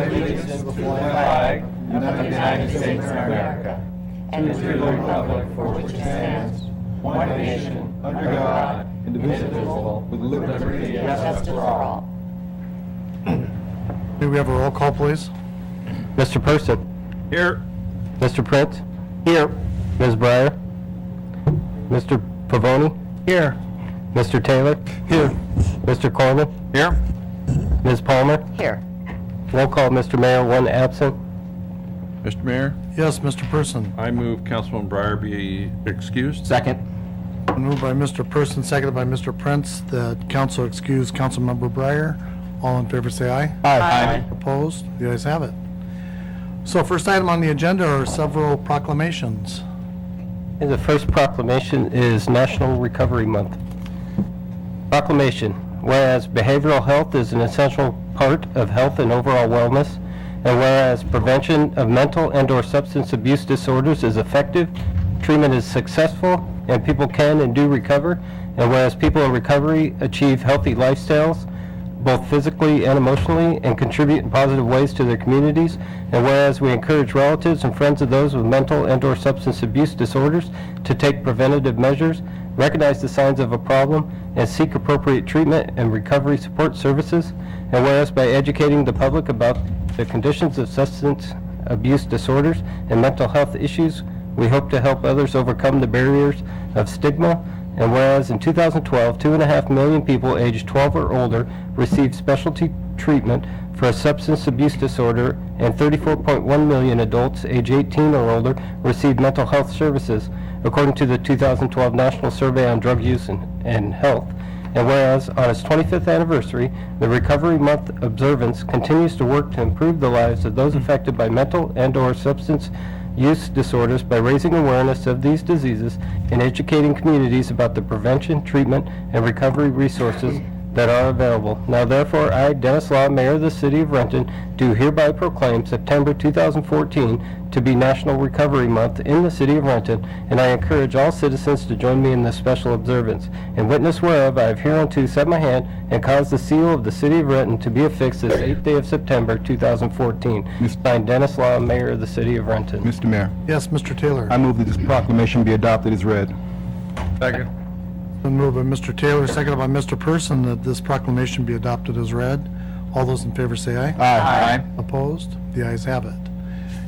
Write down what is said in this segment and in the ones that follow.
allegiance to the flag of the United States of America and to the republic for which it stands, one nation, under God, indivisible, with liberty and justice for all. May we have a roll call, please? Mr. Person. Here. Mr. Prince. Here. Ms. Breyer. Mr. Pavoni. Here. Mr. Taylor. Here. Mr. Corman. Here. Ms. Palmer. Here. Roll call, Mr. Mayor, one absent. Mr. Mayor, Yes, Mr. Person. I move Councilman Breyer be excused. Second. Moved by Mr. Person, seconded by Mr. Prince, that council excuse Councilmember Breyer. All in favor say aye. Aye. Opposed? The ayes have it. So first item on the agenda are several proclamations. And the first proclamation is National Recovery Month. Proclamation. Whereas behavioral health is an essential part of health and overall wellness, and whereas prevention of mental and/or substance abuse disorders is effective, treatment is successful, and people can and do recover, and whereas people in recovery achieve healthy lifestyles, both physically and emotionally, and contribute in positive ways to their communities, and whereas we encourage relatives and friends of those with mental and/or substance abuse disorders to take preventative measures, recognize the signs of a problem, and seek appropriate treatment and recovery support services, and whereas by educating the public about the conditions of substance abuse disorders and mental health issues, we hope to help others overcome the barriers of stigma, and whereas in 2012, 2.5 million people aged 12 or older received specialty treatment for a substance abuse disorder, and 34.1 million adults age 18 or older received mental health services, according to the 2012 National Survey on Drug Use and Health. And whereas on its 25th anniversary, the Recovery Month observance continues to work to improve the lives of those affected by mental and/or substance use disorders by raising awareness of these diseases and educating communities about the prevention, treatment, and recovery resources that are available. Now therefore, I, Dennis Law, Mayor of the City of Renton, do hereby proclaim September 2014 to be National Recovery Month in the City of Renton, and I encourage all citizens to join me in this special observance. In witness whereof, I have hereunto set my hand and caused the seal of the City of Renton to be affixed this 8th day of September 2014. Signed, Dennis Law, Mayor of the City of Renton. Mr. Mayor, Yes, Mr. Taylor. I move that this proclamation be adopted as read. Second. Been moved by Mr. Taylor, seconded by Mr. Person, that this proclamation be adopted as read. All those in favor say aye. Aye. Opposed? The ayes have it.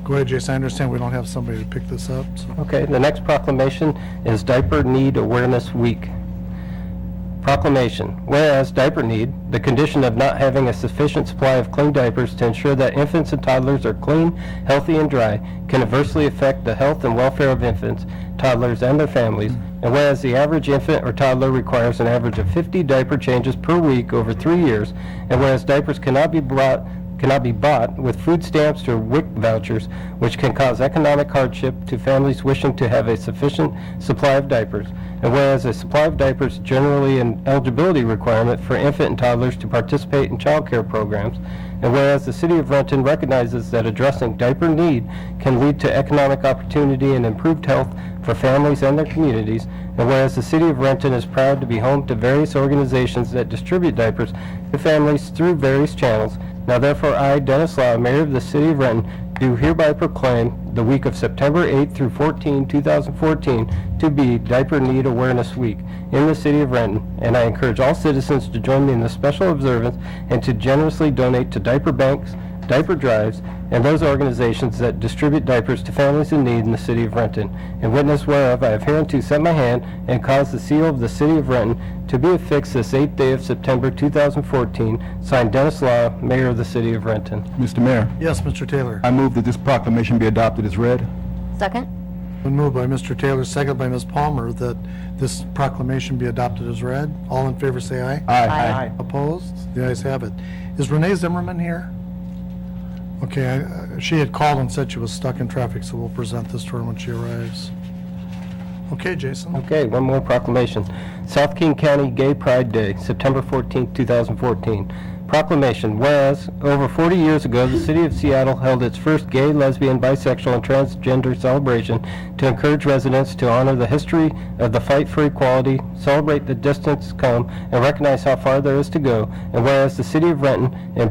Go ahead, Jason. I understand we don't have somebody to pick this up, so. Okay, the next proclamation is Diaper Need Awareness Week. Proclamation. Whereas diaper need, the condition of not having a sufficient supply of clean diapers to ensure that infants and toddlers are clean, healthy, and dry, can adversely affect the health and welfare of infants, toddlers, and their families. And whereas the average infant or toddler requires an average of 50 diaper changes per week over 3 years, and whereas diapers cannot be bought with food stamps or WIC vouchers, which can cause economic hardship to families wishing to have a sufficient supply of diapers. And whereas a supply of diapers is generally an eligibility requirement for infant and toddlers to participate in child care programs, and whereas the City of Renton recognizes that addressing diaper need can lead to economic opportunity and improved health for families and their communities, and whereas the City of Renton is proud to be home to various organizations that distribute diapers to families through various channels, now therefore I, Dennis Law, Mayor of the City of Renton, do hereby proclaim the week of September 8th through 14, 2014 to be Diaper Need Awareness Week in the City of Renton, and I encourage all citizens to join me in this special observance and to generously donate to diaper banks, diaper drives, and those organizations that distribute diapers to families in need in the City of Renton. In witness whereof, I have hereunto set my hand and caused the seal of the City of Renton to be affixed this 8th day of September 2014, signed Dennis Law, Mayor of the City of Renton. Mr. Mayor, Yes, Mr. Taylor. I move that this proclamation be adopted as read. Second? Been moved by Mr. Taylor, seconded by Ms. Palmer, that this proclamation be adopted as read. All in favor say aye. Aye. Opposed? The ayes have it. Is Renee Zimmerman here? Okay, she had called and said she was stuck in traffic, so we'll present this to her when she arrives. Okay, Jason. Okay, one more proclamation. South King County Gay Pride Day, September 14, 2014. Proclamation. Whereas, over 40 years ago, the City of Seattle held its first gay, lesbian, bisexual, and transgender celebration to encourage residents to honor the history of the fight for equality, celebrate the distance come, and recognize how far there is to go. And whereas the City of Renton, in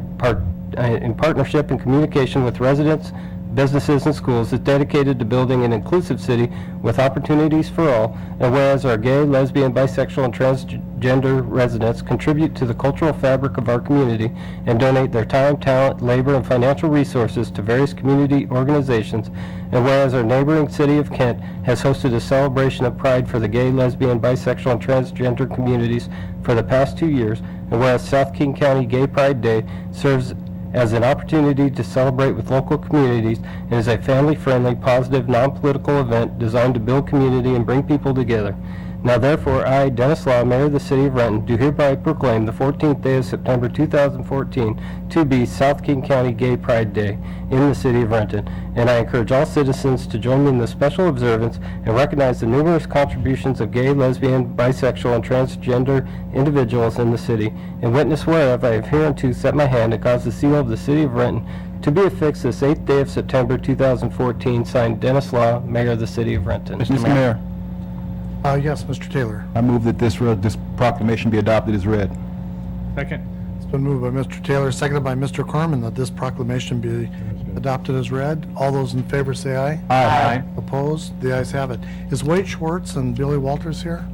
in partnership and communication with residents, businesses, and schools, is dedicated to building an inclusive city with opportunities for all, and whereas our gay, lesbian, bisexual, and transgender residents contribute to the cultural fabric of our community and donate their time, talent, labor, and financial resources to various community organizations, and whereas our neighboring city of Kent has hosted a celebration of pride for the gay, lesbian, bisexual, and transgender communities for the past 2 years, and whereas South King County Gay Pride Day serves as an opportunity to celebrate with local communities and is a family-friendly, positive, non-political event designed to build community and bring people together. Now therefore, I, Dennis Law, Mayor of the City of Renton, do hereby proclaim the 14th day of September 2014 to be South King County Gay Pride Day in the City of Renton, and I encourage all citizens to join me in the special observance and recognize the numerous contributions of gay, lesbian, bisexual, and transgender individuals in the city, and witness whereof I have hereunto set my hand and caused the seal of the City of Renton to be affixed this 8th day of September 2014, signed Dennis Law, Mayor of the City of Renton. Mr. Mayor, Yes, Mr. Taylor. I move that this proclamation be adopted as read. Second. It's been moved by Mr. Taylor, seconded by Mr. Corman, that this proclamation be adopted as read. All those in favor say aye. Aye. Opposed? The ayes have it. Is Wade Schwartz and Billy Walters here?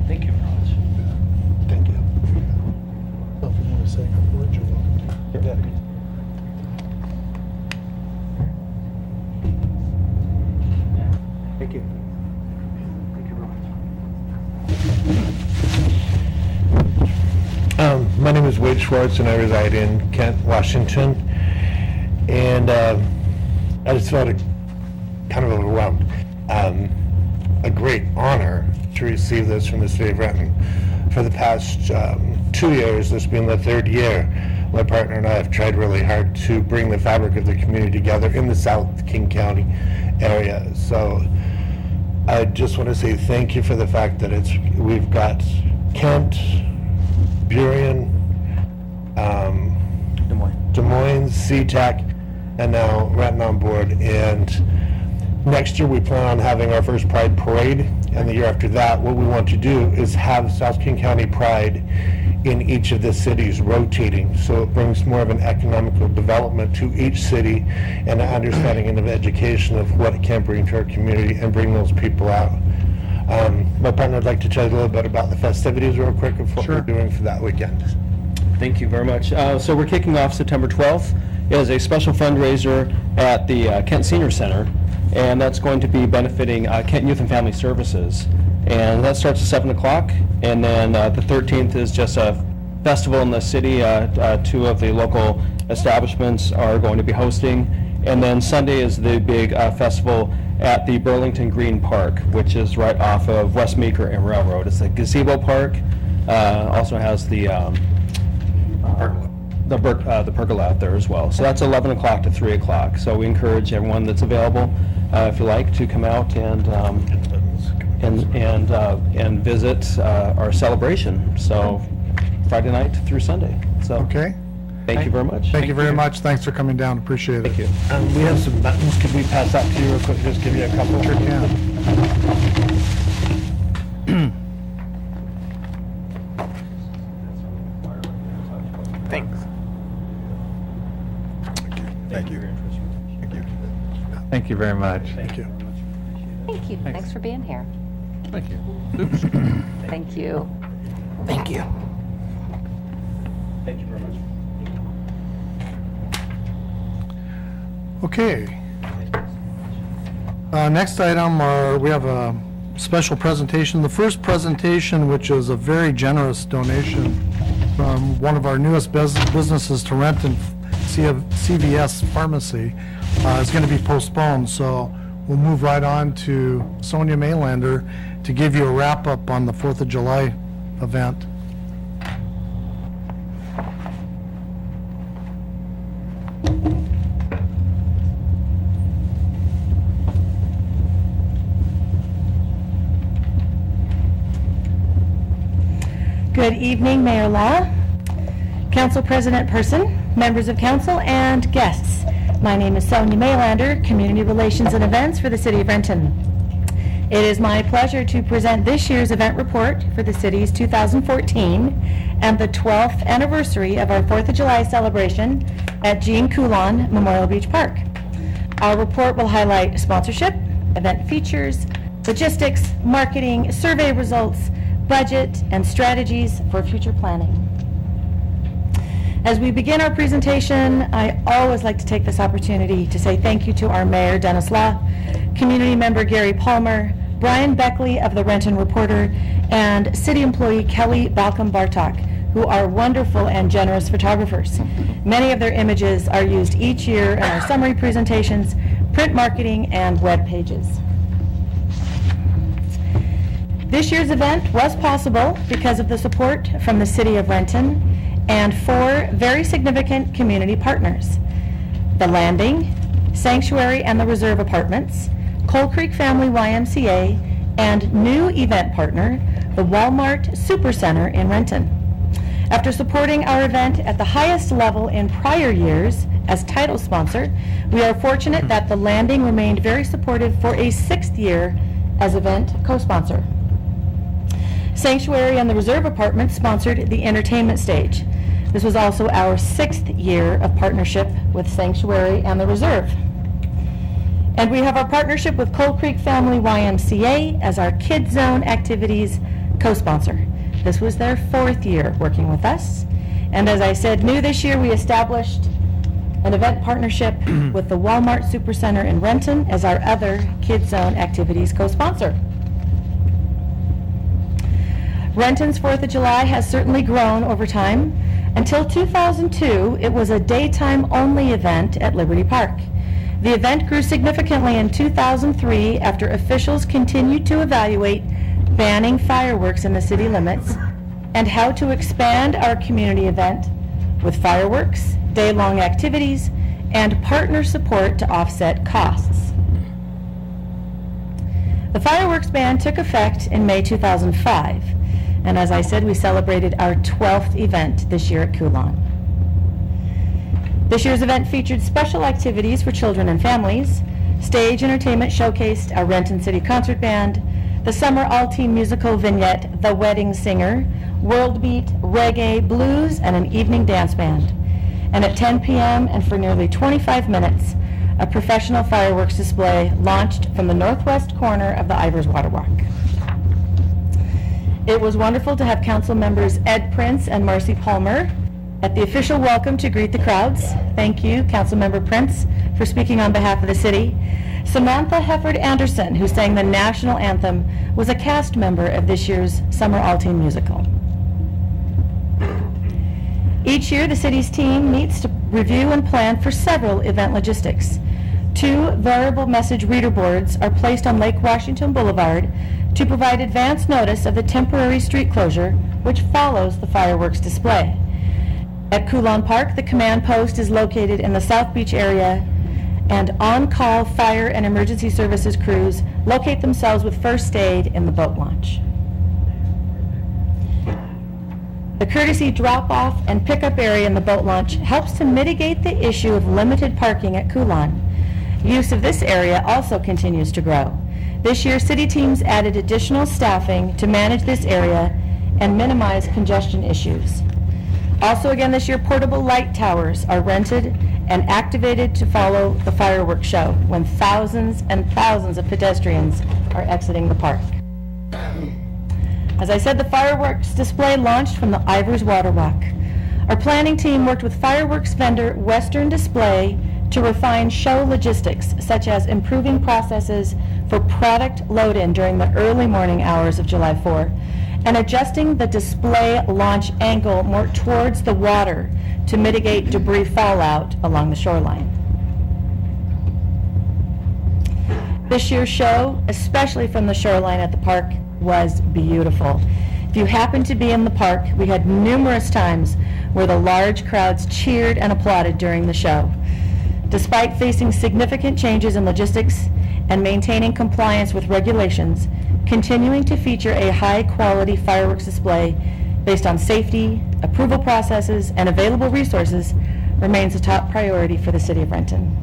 Thank you, Raj. Thank you. So if you want to say a couple words, you're welcome to. Thank you. My name is Wade Schwartz, and I reside in Kent, Washington. And I just felt kind of overwhelmed. A great honor to receive this from the City of Renton. For the past 2 years, this being the third year, my partner and I have tried really hard to bring the fabric of the community together in the South King County area. So I just want to say thank you for the fact that we've got Kent, Burien, Des Moines, SeaTac, and now Renton on board. And next year we plan on having our first Pride Parade, and the year after that, what we want to do is have South King County Pride in each of the cities rotating, so it brings more of an economical development to each city and an understanding and of education of what it can bring to our community and bring those people out. My partner would like to tell you a little bit about the festivities real quick of what we're doing for that weekend. Thank you very much. So we're kicking off September 12th as a special fundraiser at the Kent Senior Center, and that's going to be benefiting Kent Youth and Family Services. And that starts at 7 o'clock, and then the 13th is just a festival in the city. 2 of the local establishments are going to be hosting. And then Sunday is the big festival at the Burlington Green Park, which is right off of West Meeker and Railroad. It's a gazebo park. Also has the pergola out there as well. So that's 11 o'clock to 3 o'clock. So we encourage everyone that's available, if you like, to come out and visit our celebration. So Friday night through Sunday. So Okay. thank you very much. Thank you very much. Thanks for coming down. Appreciate it. Thank you. We have some buttons. Could we pass that to you real quick? Just give you a couple. Sure can. Thanks. Thank you. Thank you. Thank you very much. Thank you. Thank you. Thanks for being here. Thank you. Thank you. Thank you. Thank you very much. Okay. Next item we have a special presentation. The first presentation, which is a very generous donation from one of our newest businesses to Renton, CVS Pharmacy, is going to be postponed. So we'll move right on to Sonia Maylander to give you a wrap-up on the 4th of July event. Good evening, Mayor Law, Council President Person, members of council, and guests. My name is Sonia Maylander, Community Relations and Events for the City of Renton. It is my pleasure to present this year's event report for the city's 2014 and the 12th anniversary of our 4th of July celebration at Jean Coulon Memorial Beach Park. Our report will highlight sponsorship, event features, logistics, marketing, survey results, budget, and strategies for future planning. As we begin our presentation, I always like to take this opportunity to say thank you to our Mayor, Dennis Law, community member Gary Palmer, Brian Beckley of the Renton Reporter, and city employee Kelly Balcom-Bartok, who are wonderful and generous photographers. Many of their images are used each year in our summary presentations, print marketing, and web pages. This year's event was possible because of the support from the City of Renton and 4 very significant community partners: The Landing, Sanctuary and the Reserve Apartments, Coal Creek Family YMCA, and new event partner, the Walmart Supercenter in Renton. After supporting our event at the highest level in prior years as title sponsor, we are fortunate that The Landing remained very supportive for a 6th year as event co-sponsor. Sanctuary and the Reserve Apartments sponsored the entertainment stage. This was also our 6th year of partnership with Sanctuary and the Reserve. And we have our partnership with Coal Creek Family YMCA as our Kids Zone activities co-sponsor. This was their 4th year working with us. And as I said, new this year, we established an event partnership with the Walmart Supercenter in Renton as our other Kids Zone activities co-sponsor. Renton's 4th of July has certainly grown over time. Until 2002, it was a daytime-only event at Liberty Park. The event grew significantly in 2003 after officials continued to evaluate banning fireworks in the city limits and how to expand our community event with fireworks, day-long activities, and partner support to offset costs. The fireworks ban took effect in May 2005. And as I said, we celebrated our 12th event this year at Coulon. This year's event featured special activities for children and families. Stage entertainment showcased our Renton City Concert Band, the summer all-teen musical vignette, The Wedding Singer, world beat, reggae, blues, and an evening dance band. And at 10 p.m. and for nearly 25 minutes, a professional fireworks display launched from the northwest corner of the Ivers Water Walk. It was wonderful to have council members Ed Prince and Marcy Palmer at the official welcome to greet the crowds. Thank you, Councilmember Prince, for speaking on behalf of the city. Samantha Hefford Anderson, who sang the national anthem, was a cast member of this year's Summer All-Teen Musical. Each year, the city's team meets to review and plan for several event logistics. 2 variable message reader boards are placed on Lake Washington Boulevard to provide advance notice of the temporary street closure, which follows the fireworks display. At Coulon Park, the command post is located in the South Beach area, and on-call fire and emergency services crews locate themselves with first aid in the boat launch. The courtesy drop-off and pickup area in the boat launch helps to mitigate the issue of limited parking at Coulon. Use of this area also continues to grow. This year, city teams added additional staffing to manage this area and minimize congestion issues. Also again this year, portable light towers are rented and activated to follow the fireworks show when thousands and thousands of pedestrians are exiting the park. As I said, the fireworks display launched from the Ivers Water Walk. Our planning team worked with fireworks vendor Western Display to refine show logistics, such as improving processes for product load-in during the early morning hours of July 4, and adjusting the display launch angle more towards the water to mitigate debris fallout along the shoreline. This year's show, especially from the shoreline at the park, was beautiful. If you happened to be in the park, we had numerous times where the large crowds cheered and applauded during the show. Despite facing significant changes in logistics and maintaining compliance with regulations, continuing to feature a high-quality fireworks display based on safety, approval processes, and available resources remains a top priority for the City of Renton.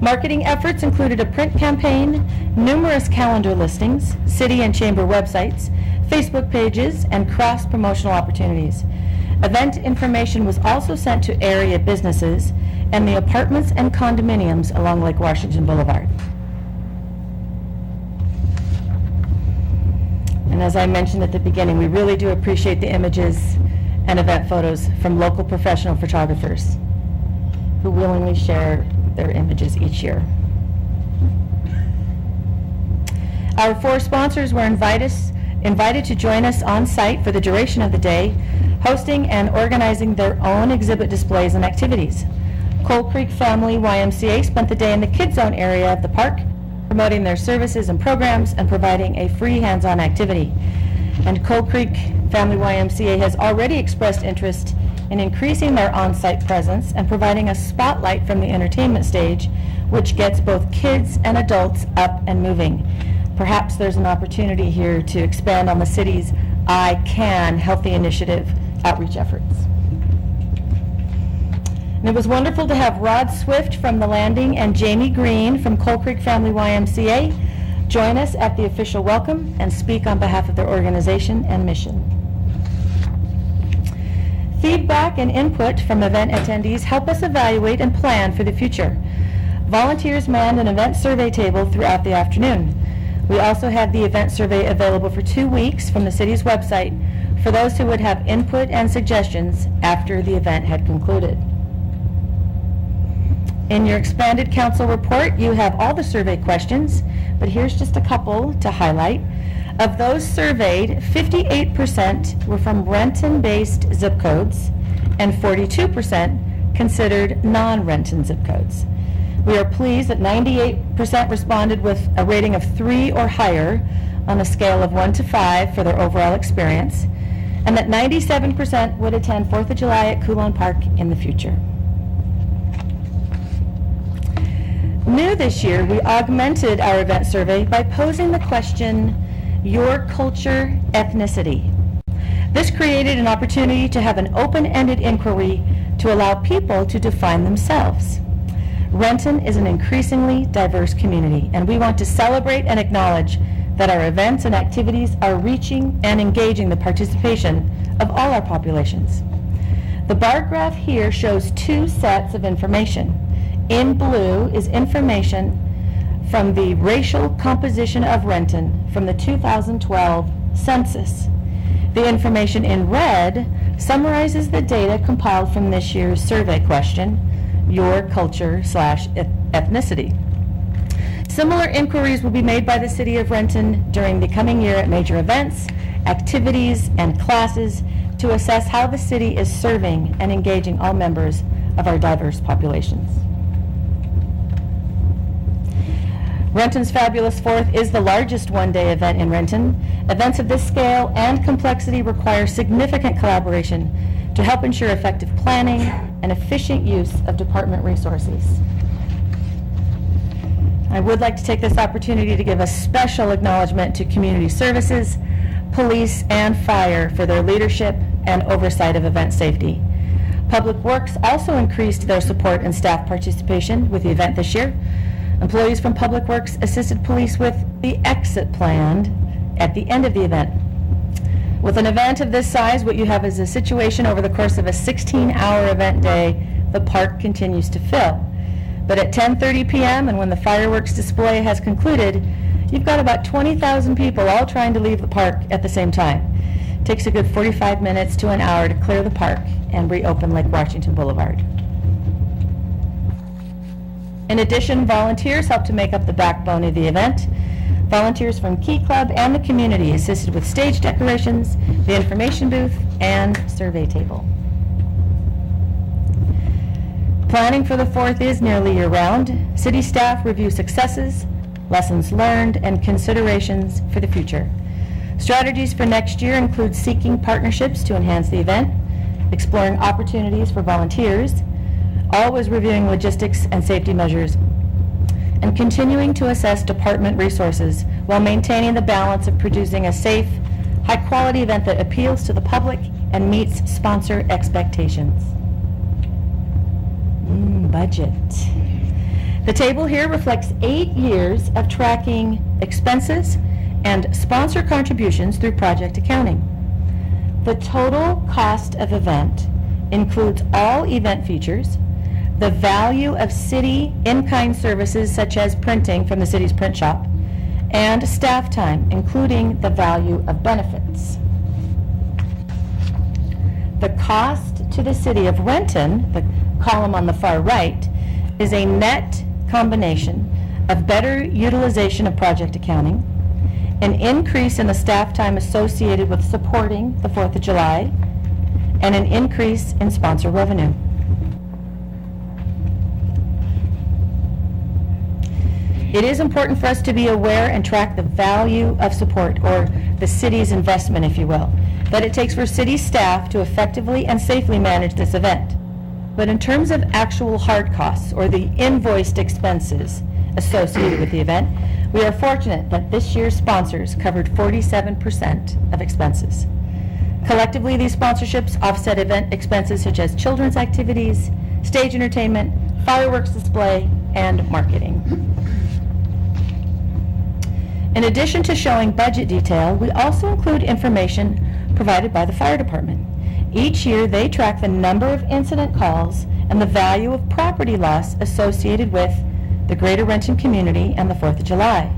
Marketing efforts included a print campaign, numerous calendar listings, city and chamber websites, Facebook pages, and cross-promotional opportunities. Event information was also sent to area businesses and the apartments and condominiums along Lake Washington Boulevard. And as I mentioned at the beginning, we really do appreciate the images and event photos from local professional photographers who willingly share their images each year. Our 4 sponsors were invited to join us on site for the duration of the day, hosting and organizing their own exhibit displays and activities. Coal Creek Family YMCA spent the day in the Kids Zone area of the park, promoting their services and programs and providing a free hands-on activity. And Coal Creek Family YMCA has already expressed interest in increasing their on-site presence and providing a spotlight from the entertainment stage, which gets both kids and adults up and moving. Perhaps there's an opportunity here to expand on the city's I Can Healthy Initiative outreach efforts. And it was wonderful to have Rod Swift from The Landing and Jamie Green from Coal Creek Family YMCA join us at the official welcome and speak on behalf of their organization and mission. Feedback and input from event attendees help us evaluate and plan for the future. Volunteers manned an event survey table throughout the afternoon. We also had the event survey available for 2 weeks from the city's website for those who would have input and suggestions after the event had concluded. In your expanded council report, you have all the survey questions, but here's just a couple to highlight. Of those surveyed, 58% were from Renton-based zip codes, and 42% considered non-Renton zip codes. We are pleased that 98% responded with a rating of 3 or higher on a scale of 1 to 5 for their overall experience, and that 97% would attend 4th of July at Coulon Park in the future. New this year, we augmented our event survey by posing the question, your culture, ethnicity. This created an opportunity to have an open-ended inquiry to allow people to define themselves. Renton is an increasingly diverse community, and we want to celebrate and acknowledge that our events and activities are reaching and engaging the participation of all our populations. The bar graph here shows 2 sets of information. In blue is information from the racial composition of Renton from the 2012 census. The information in red summarizes the data compiled from this year's survey question, your culture/ethnicity. Similar inquiries will be made by the City of Renton during the coming year at major events, activities, and classes to assess how the city is serving and engaging all members of our diverse populations. Renton's Fabulous 4th is the largest one-day event in Renton. Events of this scale and complexity require significant collaboration to help ensure effective planning and efficient use of department resources. I would like to take this opportunity to give a special acknowledgement to Community Services, Police, and Fire for their leadership and oversight of event safety. Public Works also increased their support and staff participation with the event this year. Employees from Public Works assisted police with the exit plan at the end of the event. With an event of this size, what you have is a situation over the course of a 16-hour event day, the park continues to fill. But at 10:30 p.m. and when the fireworks display has concluded, you've got about 20,000 people all trying to leave the park at the same time. It takes a good 45 minutes to an hour to clear the park and reopen Lake Washington Boulevard. In addition, volunteers helped to make up the backbone of the event. Volunteers from Key Club and the community assisted with stage decorations, the information booth, and survey table. Planning for the 4th is nearly year-round. City staff review successes, lessons learned, and considerations for the future. Strategies for next year include seeking partnerships to enhance the event, exploring opportunities for volunteers, always reviewing logistics and safety measures, and continuing to assess department resources while maintaining the balance of producing a safe, high-quality event that appeals to the public and meets sponsor expectations. Budget. The table here reflects 8 years of tracking expenses and sponsor contributions through project accounting. The total cost of event includes all event features, the value of city in-kind services such as printing from the city's print shop, and staff time, including the value of benefits. The cost to the city of Renton, the column on the far right, is a net combination of better utilization of project accounting, an increase in the staff time associated with supporting the 4th of July, and an increase in sponsor revenue. It is important for us to be aware and track the value of support, or the city's investment, if you will, that it takes for city staff to effectively and safely manage this event. But in terms of actual hard costs, or the invoiced expenses associated with the event, we are fortunate that this year's sponsors covered 47% of expenses. Collectively, these sponsorships offset event expenses such as children's activities, stage entertainment, fireworks display, and marketing. In addition to showing budget detail, we also include information provided by the fire department. Each year, they track the number of incident calls and the value of property loss associated with the Greater Renton community and the 4th of July.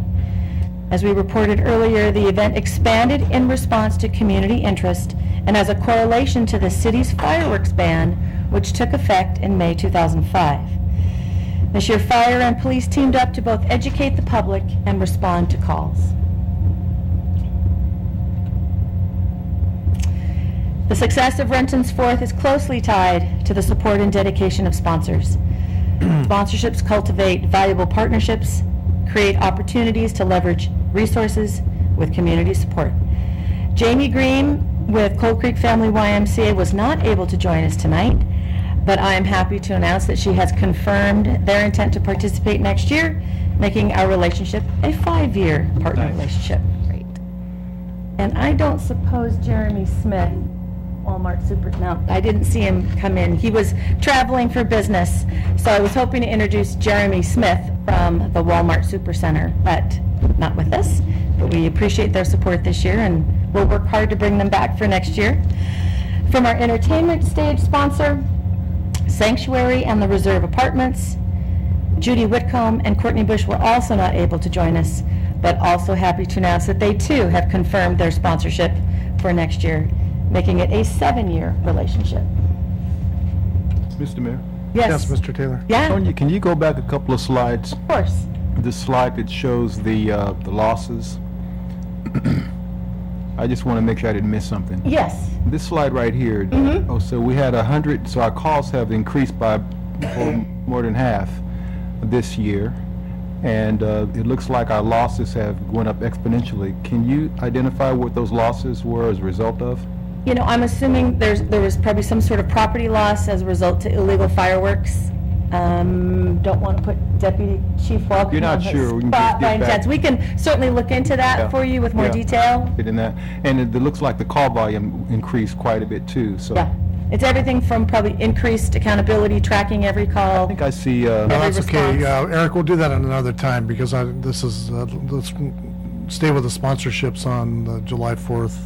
As we reported earlier, the event expanded in response to community interest and as a correlation to the city's fireworks ban, which took effect in May 2005. This year, fire and police teamed up to both educate the public and respond to calls. The success of Renton's 4th is closely tied to the support and dedication of sponsors. Sponsorships cultivate valuable partnerships, create opportunities to leverage resources with community support. Jamie Green with Coal Creek Family YMCA was not able to join us tonight, but I am happy to announce that she has confirmed their intent to participate next year, making our relationship a 5-year partner relationship. Great. And I don't suppose Jeremy Smith, Walmart Super, no, I didn't see him come in. He was traveling for business, so I was hoping to introduce Jeremy Smith from the Walmart Supercenter, but not with us. But we appreciate their support this year, and we'll work hard to bring them back for next year. From our entertainment stage sponsor, Sanctuary and the Reserve Apartments, Judy Whitcomb and Courtney Bush were also not able to join us, but also happy to announce that they too have confirmed their sponsorship for next year, making it a 7-year relationship. Mr. Mayor? Yes, Mr. Taylor. Yeah, Sonia, can you go back a couple of slides? of course. This slide that shows the losses. I just want to make sure I didn't miss something. Yes. This slide right here, oh, so we had 100, so our costs have increased by more than half this year, and it looks like our losses have gone up exponentially. Can you identify what those losses were as a result of? You know, I'm assuming there was probably some sort of property loss as a result to illegal fireworks. Don't want to put Deputy Chief Walker You're not on the sure. We can spot just by get any back. chance. We can certainly look into that Yeah. for you with more Yeah. detail. Get in that, and it looks like the call volume increased quite a bit too, so. Yeah, it's everything from probably increased accountability, tracking every call. I think I see, No, that's okay. response. Eric, we'll do that at another time, because this is, let's stay with the sponsorships on July 4th.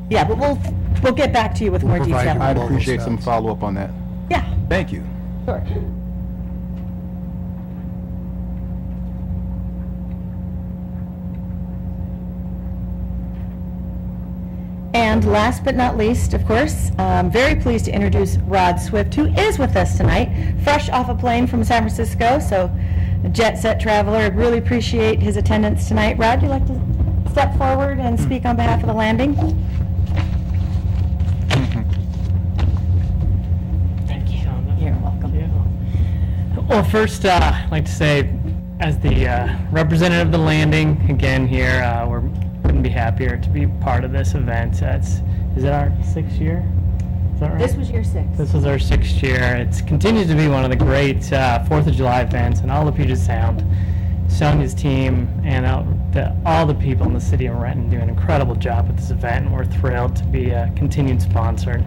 Yeah, but we'll get back to you with more We'll provide detail. you I'd all those appreciate some stats. follow-up on that. Yeah, Thank you. sure. And last but not least, of course, I'm very pleased to introduce Rod Swift, who is with us tonight, fresh off a plane from San Francisco, so a jet-set traveler. I really appreciate his attendance tonight. Rod, you'd like to step forward and speak on behalf of the landing? Thank you. You're welcome. Well, first, I'd like to say, as the representative of the landing, again here, couldn't be happier to be part of this event. Is it our 6th year? Is that right? This was your 6th. This was our 6th year. It continues to be one of the great 4th of July events in all of Puget Sound. Sonia's team and all the people in the city of Renton do an incredible job with this event, and we're thrilled to be a continued sponsor.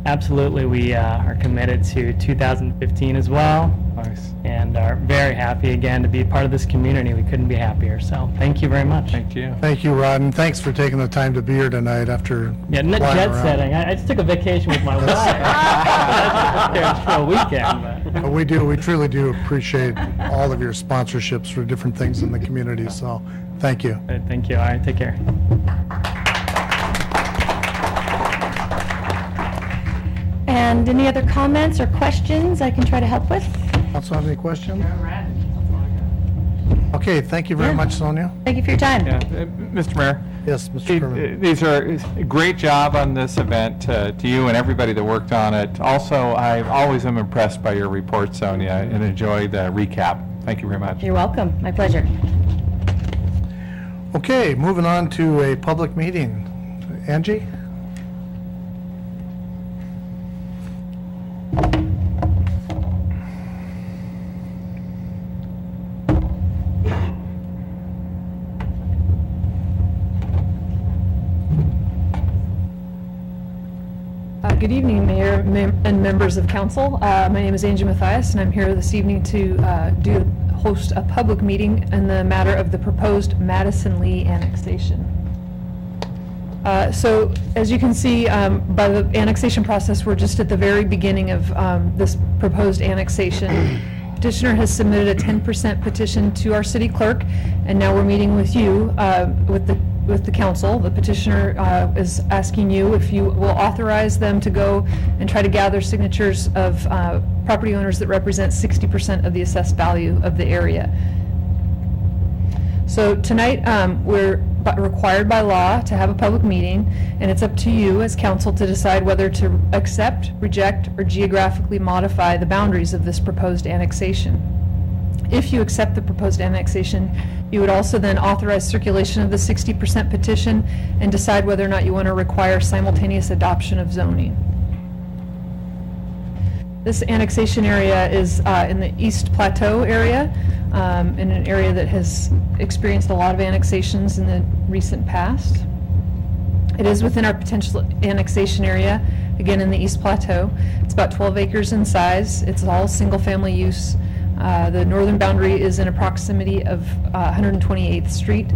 Absolutely, we are committed to 2015 as well. Nice. and are very happy again to be part of this community. We couldn't be happier. So thank you very much. Thank you. Thank you, Rod, and thanks for taking the time to be here tonight after Yeah, not flying jet around. setting. I just took a vacation with my wife for a weekend. But. We truly do appreciate all of your sponsorships for different things in the community, so thank you. Thank you. All right, take care. And any other comments or questions I can try to help with? Also have any questions? Okay, thank you very Yeah. much, Sonia. Thank you for your time. Yeah, Mr. Mayor, Yes, Mr. Kerman. these are a great job on this event to you and everybody that worked on it. Also, I always am impressed by your report, Sonia, and enjoy the recap. Thank you very much. You're welcome. My pleasure. Okay, moving on to a public meeting. Angie? Good evening, Mayor and members of council. My name is Angie Mathias, and I'm here this evening to host a public meeting in the matter of the proposed Madison Lee annexation. So, as you can see by the annexation process, we're just at the very beginning of this proposed annexation. Petitioner has submitted a 10% petition to our city clerk, and now we're meeting with you, with the council. The petitioner is asking you if you will authorize them to go and try to gather signatures of property owners that represent 60% of the assessed value of the area. So tonight, we're required by law to have a public meeting, and it's up to you as council to decide whether to accept, reject, or geographically modify the boundaries of this proposed annexation. If you accept the proposed annexation, you would also then authorize circulation of the 60% petition and decide whether or not you want to require simultaneous adoption of zoning. This annexation area is in the East Plateau area, in an area that has experienced a lot of annexations in the recent past. It is within our potential annexation area, again in the East Plateau. It's about 12 acres in size. It's all single-family use. The northern boundary is in a proximity of 128th Street.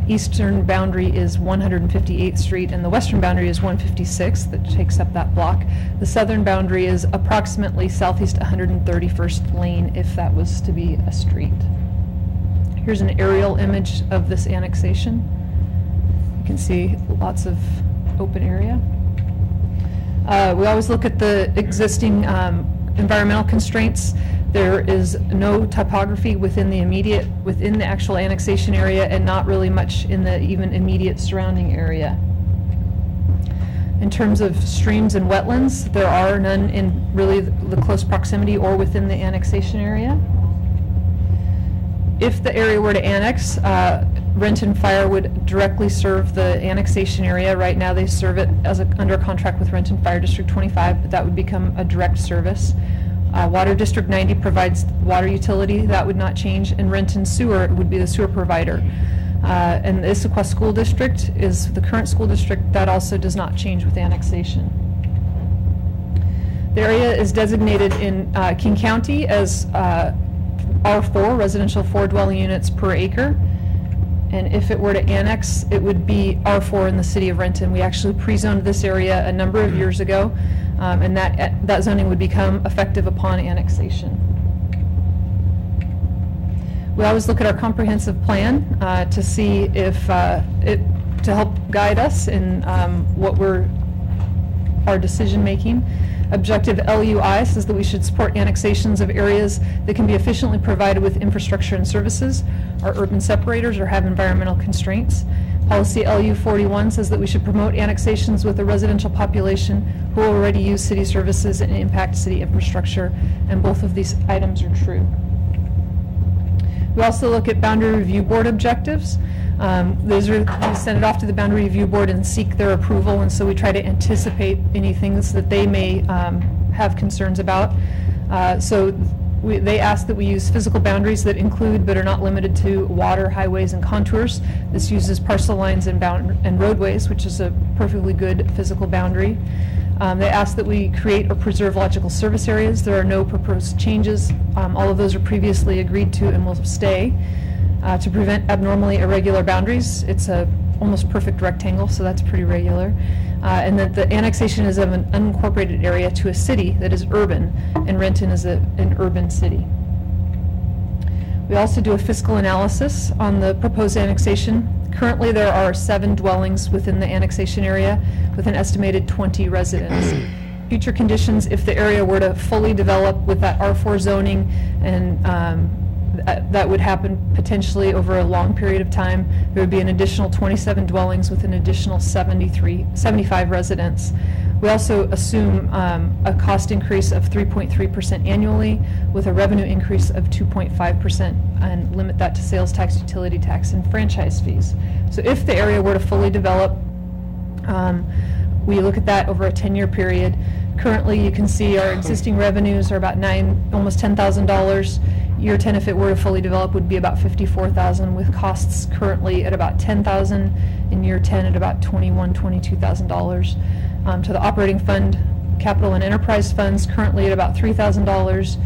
Eastern boundary is 158th Street, and the western boundary is 156th that takes up that block. The southern boundary is approximately southeast 131st Lane, if that was to be a street. Here's an aerial image of this annexation. You can see lots of open area. We always look at the existing environmental constraints. There is no topography within the actual annexation area, and not really much in the even immediate surrounding area. In terms of streams and wetlands, there are none in really the close proximity or within the annexation area. If the area were to annex, Renton Fire would directly serve the annexation area. Right now, they serve it under a contract with Renton Fire District 25, but that would become a direct service. Water District 90 provides water utility. That would not change. And Renton Sewer would be the sewer provider. And the Issaquah School District is the current school district. That also does not change with annexation. The area is designated in King County as R4, residential 4 dwelling units per acre. And if it were to annex, it would be R4 in the city of Renton. We actually pre-zoned this area a number of years ago, and that zoning would become effective upon annexation. We always look at our comprehensive plan to see if to help guide us in our decision making. Objective LUI says that we should support annexations of areas that can be efficiently provided with infrastructure and services, are urban separators, or have environmental constraints. Policy LU 41 says that we should promote annexations with a residential population who already use city services and impact city infrastructure, and both of these items are true. We also look at Boundary Review Board objectives. We send it off to the Boundary Review Board and seek their approval, and so we try to anticipate any things that they may have concerns about. They ask that we use physical boundaries that include but are not limited to water, highways, and contours. This uses parcel lines and roadways, which is a perfectly good physical boundary. They ask that we create or preserve logical service areas. There are no proposed changes. All of those are previously agreed to and will stay. To prevent abnormally irregular boundaries, it's a almost perfect rectangle, so that's pretty regular. And that the annexation is of an unincorporated area to a city that is urban, and Renton is an urban city. We also do a fiscal analysis on the proposed annexation. Currently, there are 7 dwellings within the annexation area with an estimated 20 residents. Future conditions, if the area were to fully develop with that R4 zoning, and that would happen potentially over a long period of time, there would be an additional 27 dwellings with an additional 75 residents. We also assume a cost increase of 3.3% annually with a revenue increase of 2.5% and limit that to sales tax, utility tax, and franchise fees. So if the area were to fully develop, we look at that over a 10-year period. Currently, you can see our existing revenues are about almost $10,000. Year 10, if it were to fully develop, would be about $54,000, with costs currently at about $10,000, in year 10 at about $22,000. To the operating fund, capital and enterprise funds currently at about $3,000.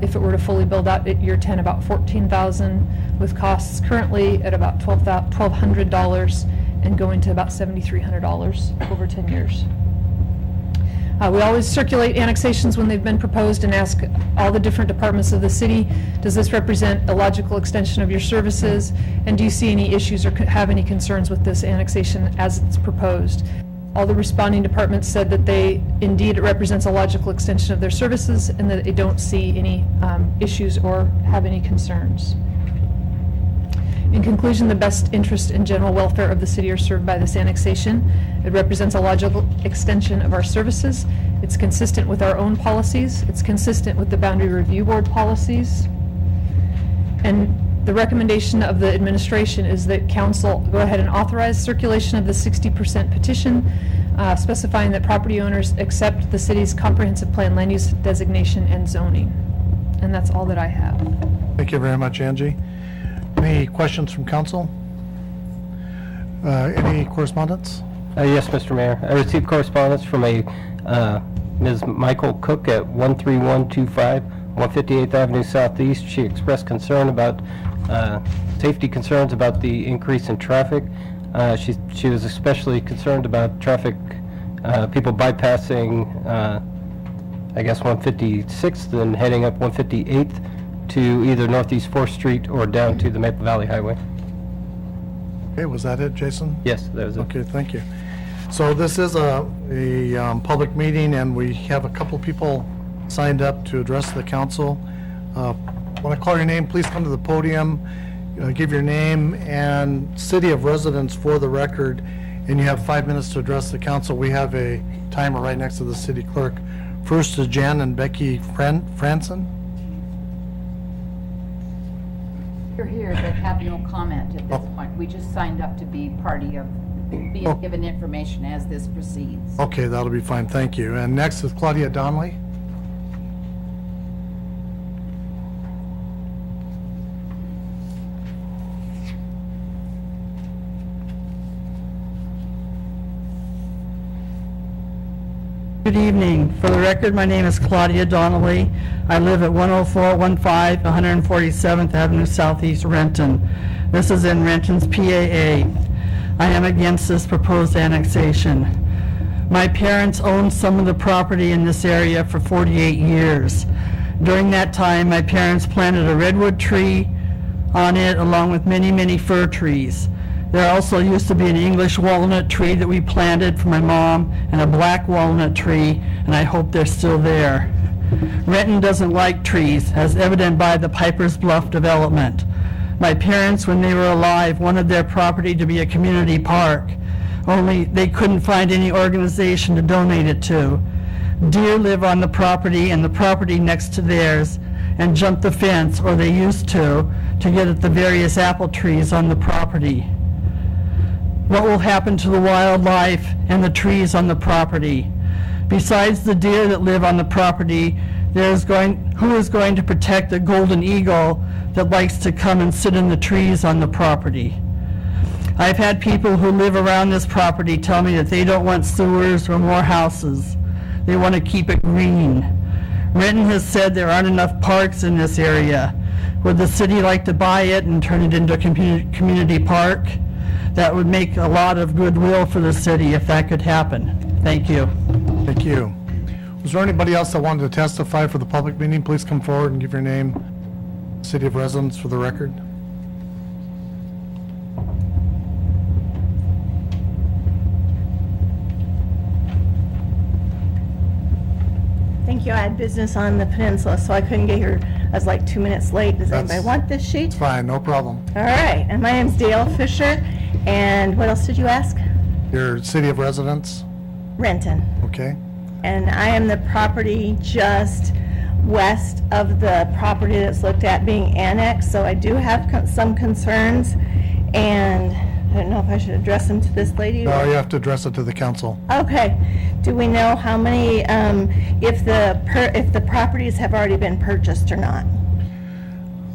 If it were to fully build out at year 10, about $14,000, with costs currently at about $1,200 and going to about $7,300 over 10 years. We always circulate annexations when they've been proposed and ask all the different departments of the city, does this represent a logical extension of your services? And do you see any issues or have any concerns with this annexation as it's proposed? All the responding departments said that indeed it represents a logical extension of their services and that they don't see any issues or have any concerns. In conclusion, the best interest and general welfare of the city are served by this annexation. It represents a logical extension of our services. It's consistent with our own policies. It's consistent with the Boundary Review Board policies. And the recommendation of the administration is that council go ahead and authorize circulation of the 60% petition, specifying that property owners accept the city's comprehensive plan land use designation and zoning. And that's all that I have. Thank you very much, Angie. Any questions from council? Any correspondence? Yes, Mr. Mayor. I received correspondence from Ms. Michael Cook at 13125 158th Avenue Southeast. She expressed concern about safety concerns about the increase in traffic. She was especially concerned about traffic, people bypassing, I guess, 156th and heading up 158th to either Northeast 4th Street or down to the Maple Valley Highway. Okay, was that it, Jason? Yes, that was it. Okay, thank you. So this is a public meeting, and we have a couple people signed up to address the council. When I call your name, please come to the podium, give your name and city of residence for the record, and you have 5 minutes to address the council. We have a timer right next to the city clerk. First is Jan and Becky Franson. You're here, but have no comment at this point. We just signed up to be party of being given information as this proceeds. Okay, that'll be fine, thank you. And next is Claudia Donnelly. Good evening. For the record, my name is Claudia Donnelly. I live at 10415 147th Avenue Southeast, Renton. This is in Renton's PAA. I am against this proposed annexation. My parents owned some of the property in this area for 48 years. During that time, my parents planted a redwood tree on it along with many, many fir trees. There also used to be an English walnut tree that we planted for my mom and a black walnut tree, and I hope they're still there. Renton doesn't like trees, as evident by the Piper's Bluff development. My parents, when they were alive, wanted their property to be a community park, only they couldn't find any organization to donate it to. Deer live on the property and the property next to theirs and jump the fence, or they used to get at the various apple trees on the property. What will happen to the wildlife and the trees on the property? Besides the deer that live on the property, who is going to protect the golden eagle that likes to come and sit in the trees on the property? I've had people who live around this property tell me that they don't want sewers or more houses. They want to keep it green. Renton has said there aren't enough parks in this area. Would the city like to buy it and turn it into a community park? That would make a lot of goodwill for the city if that could happen. Thank you. Thank you. Was there anybody else that wanted to testify for the public meeting? Please come forward and give your name, city of residence for the record. Thank you. I had business on the peninsula, so I couldn't get here. I was like 2 minutes late. Does anybody That's- want this sheet? Fine, no problem. All right. And my name's Dale Fisher. And what else did you ask? Your city of residence, Renton. okay? And I am the property just west of the property that's looked at being annexed, so I do have some concerns, and I don't know if I should address them to this lady. No, you have to address it to the council. Okay. Do we know how many, if the properties have already been purchased or not?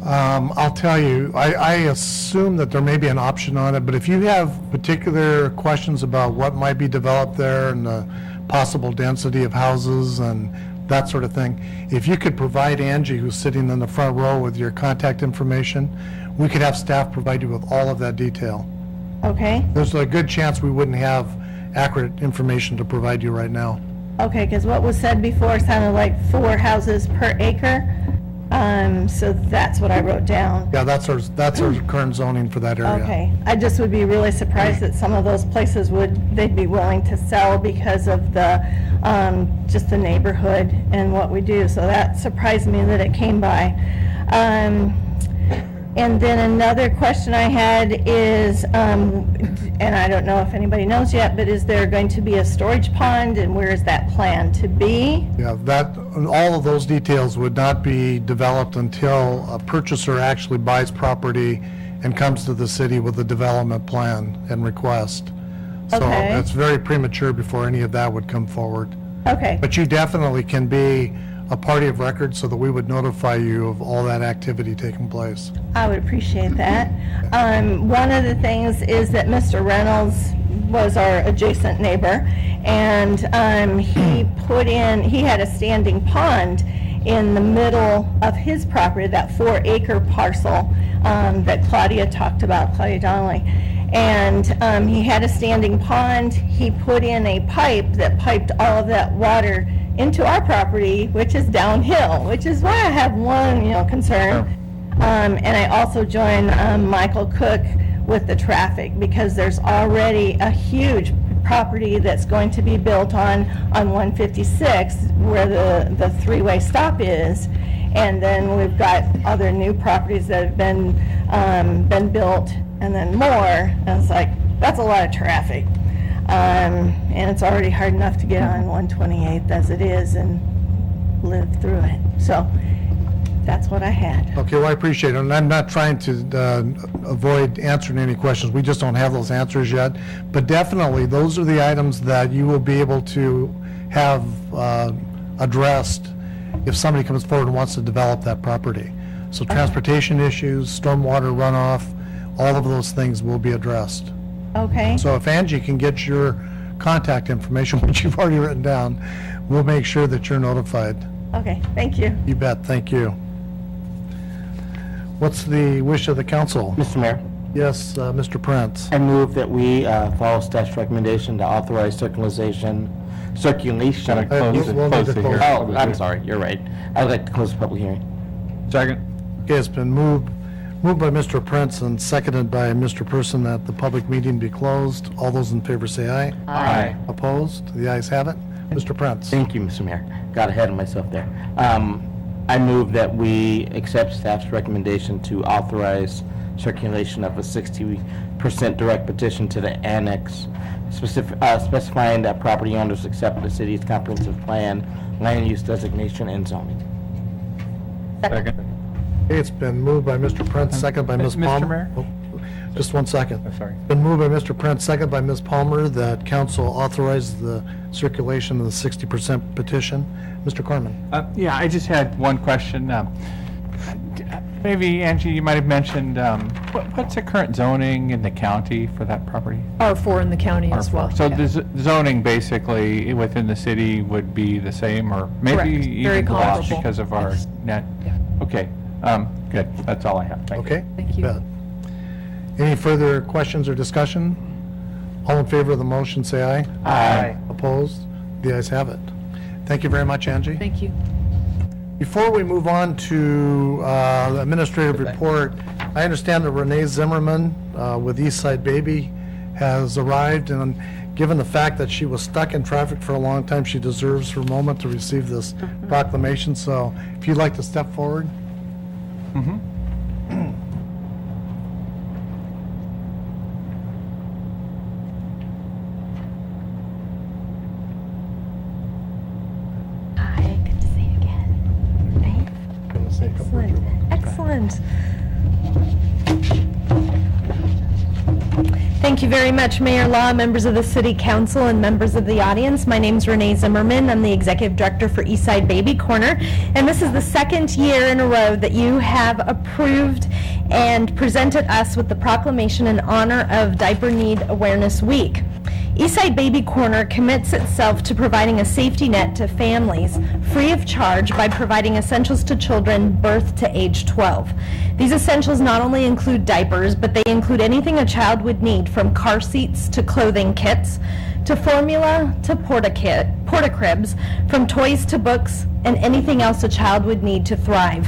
I'll tell you, I assume that there may be an option on it, but if you have particular questions about what might be developed there and the possible density of houses and that sort of thing, if you could provide Angie, who's sitting in the front row, with your contact information, we could have staff provide you with all of that detail. Okay. There's a good chance we wouldn't have accurate information to provide you right now. Okay, because what was said before sounded like 4 houses per acre. So that's what I wrote down. Yeah, that's our current zoning for that area. Okay, I just would be really surprised that some of those places they'd be willing to sell because of the, just the neighborhood and what we do, so that surprised me that it came by. And then another question I had is, and I don't know if anybody knows yet, but is there going to be a storage pond, and where is that planned to be? Yeah, all of those details would not be developed until a purchaser actually buys property and comes to the city with a development plan and request. So Okay. it's very premature before any of that would come forward. Okay, But you definitely can be a party of record so that we would notify you of all that activity taking place. I would appreciate that. One of the things is that Mr. Reynolds was our adjacent neighbor, and he had a standing pond in the middle of his property, that 4-acre parcel that Claudia talked about, Claudia Donnelly. And he had a standing pond. He put in a pipe that piped all of that water into our property, which is downhill, which is why I have one, concern. And I also joined Michael Cook with the traffic, because there's already a huge property that's going to be built on 156 where the 3-way stop is. And then we've got other new properties that have been built, and then more. And it's like, that's a lot of traffic. And it's already hard enough to get on 128th as it is and live through it. So that's what I had. Okay, well, I appreciate it, and I'm not trying to avoid answering any questions. We just don't have those answers yet. But definitely, those are the items that you will be able to have addressed if somebody comes forward and wants to develop that property. So transportation issues, stormwater runoff, all of those things will be addressed. Okay. So if Angie can get your contact information, which you've already written down, we'll make sure that you're notified. Okay, thank you. You bet, thank you. What's the wish of the council? Mr. Mayor, Yes, Mr. Prince. I move that we follow staff's recommendation to authorize circulation. Gotta close we'll need to the close. hearing. Oh, I'm sorry, you're right. I'd like to close the public hearing. Second. Okay, it's been moved by Mr. Prince and seconded by Mr. Person that the public meeting be closed. All those in favor say aye. Aye. Opposed? The ayes have it. Mr. Prince. Thank you, Mr. Mayor. Got ahead of myself there. I move that we accept staff's recommendation to authorize circulation of a 60% direct petition to the annex, specifying that property owners accept the city's comprehensive plan, land use designation, and zoning. Second. Okay, it's been moved by Mr. Prince, seconded by Ms. Mr. Palmer. Mayor? Oh, just one second. Oh, sorry. Been moved by Mr. Prince, seconded by Ms. Palmer, that council authorize the circulation of the 60% petition. Mr. Corman. Yeah, I just had one question. Maybe, Angie, you might have mentioned What's the current zoning in the county for that property? R4 in the county as well. So yeah. the zoning basically within the city would be the same, or maybe Correct. Very even less comparable. because of our net? Yeah. Okay, good, that's all I have, thank you. Okay? Thank you. Bet. Any further questions or discussion? All in favor of the motion, say aye. Aye. Opposed? The ayes have it. Thank you very much, Angie. Thank you. Before we move on to the administrative report, I understand that Renee Zimmerman with Eastside Baby has arrived, and given the fact that she was stuck in traffic for a long time, she deserves her moment to receive this proclamation. So if you'd like to step forward. Hi, good to see you again. Thanks. Gonna say a couple words. Excellent. Thank you very much, Mayor Law, members of the City Council, and members of the audience. My name's Renee Zimmerman. I'm the Executive Director for Eastside Baby Corner, and this is the second year in a row that you have approved and presented us with the proclamation in honor of Diaper Need Awareness Week. Eastside Baby Corner commits itself to providing a safety net to families free of charge by providing essentials to children birth to age 12. These essentials not only include diapers, but they include anything a child would need, from car seats to clothing kits, to formula to porta-cribs, from toys to books, and anything else a child would need to thrive.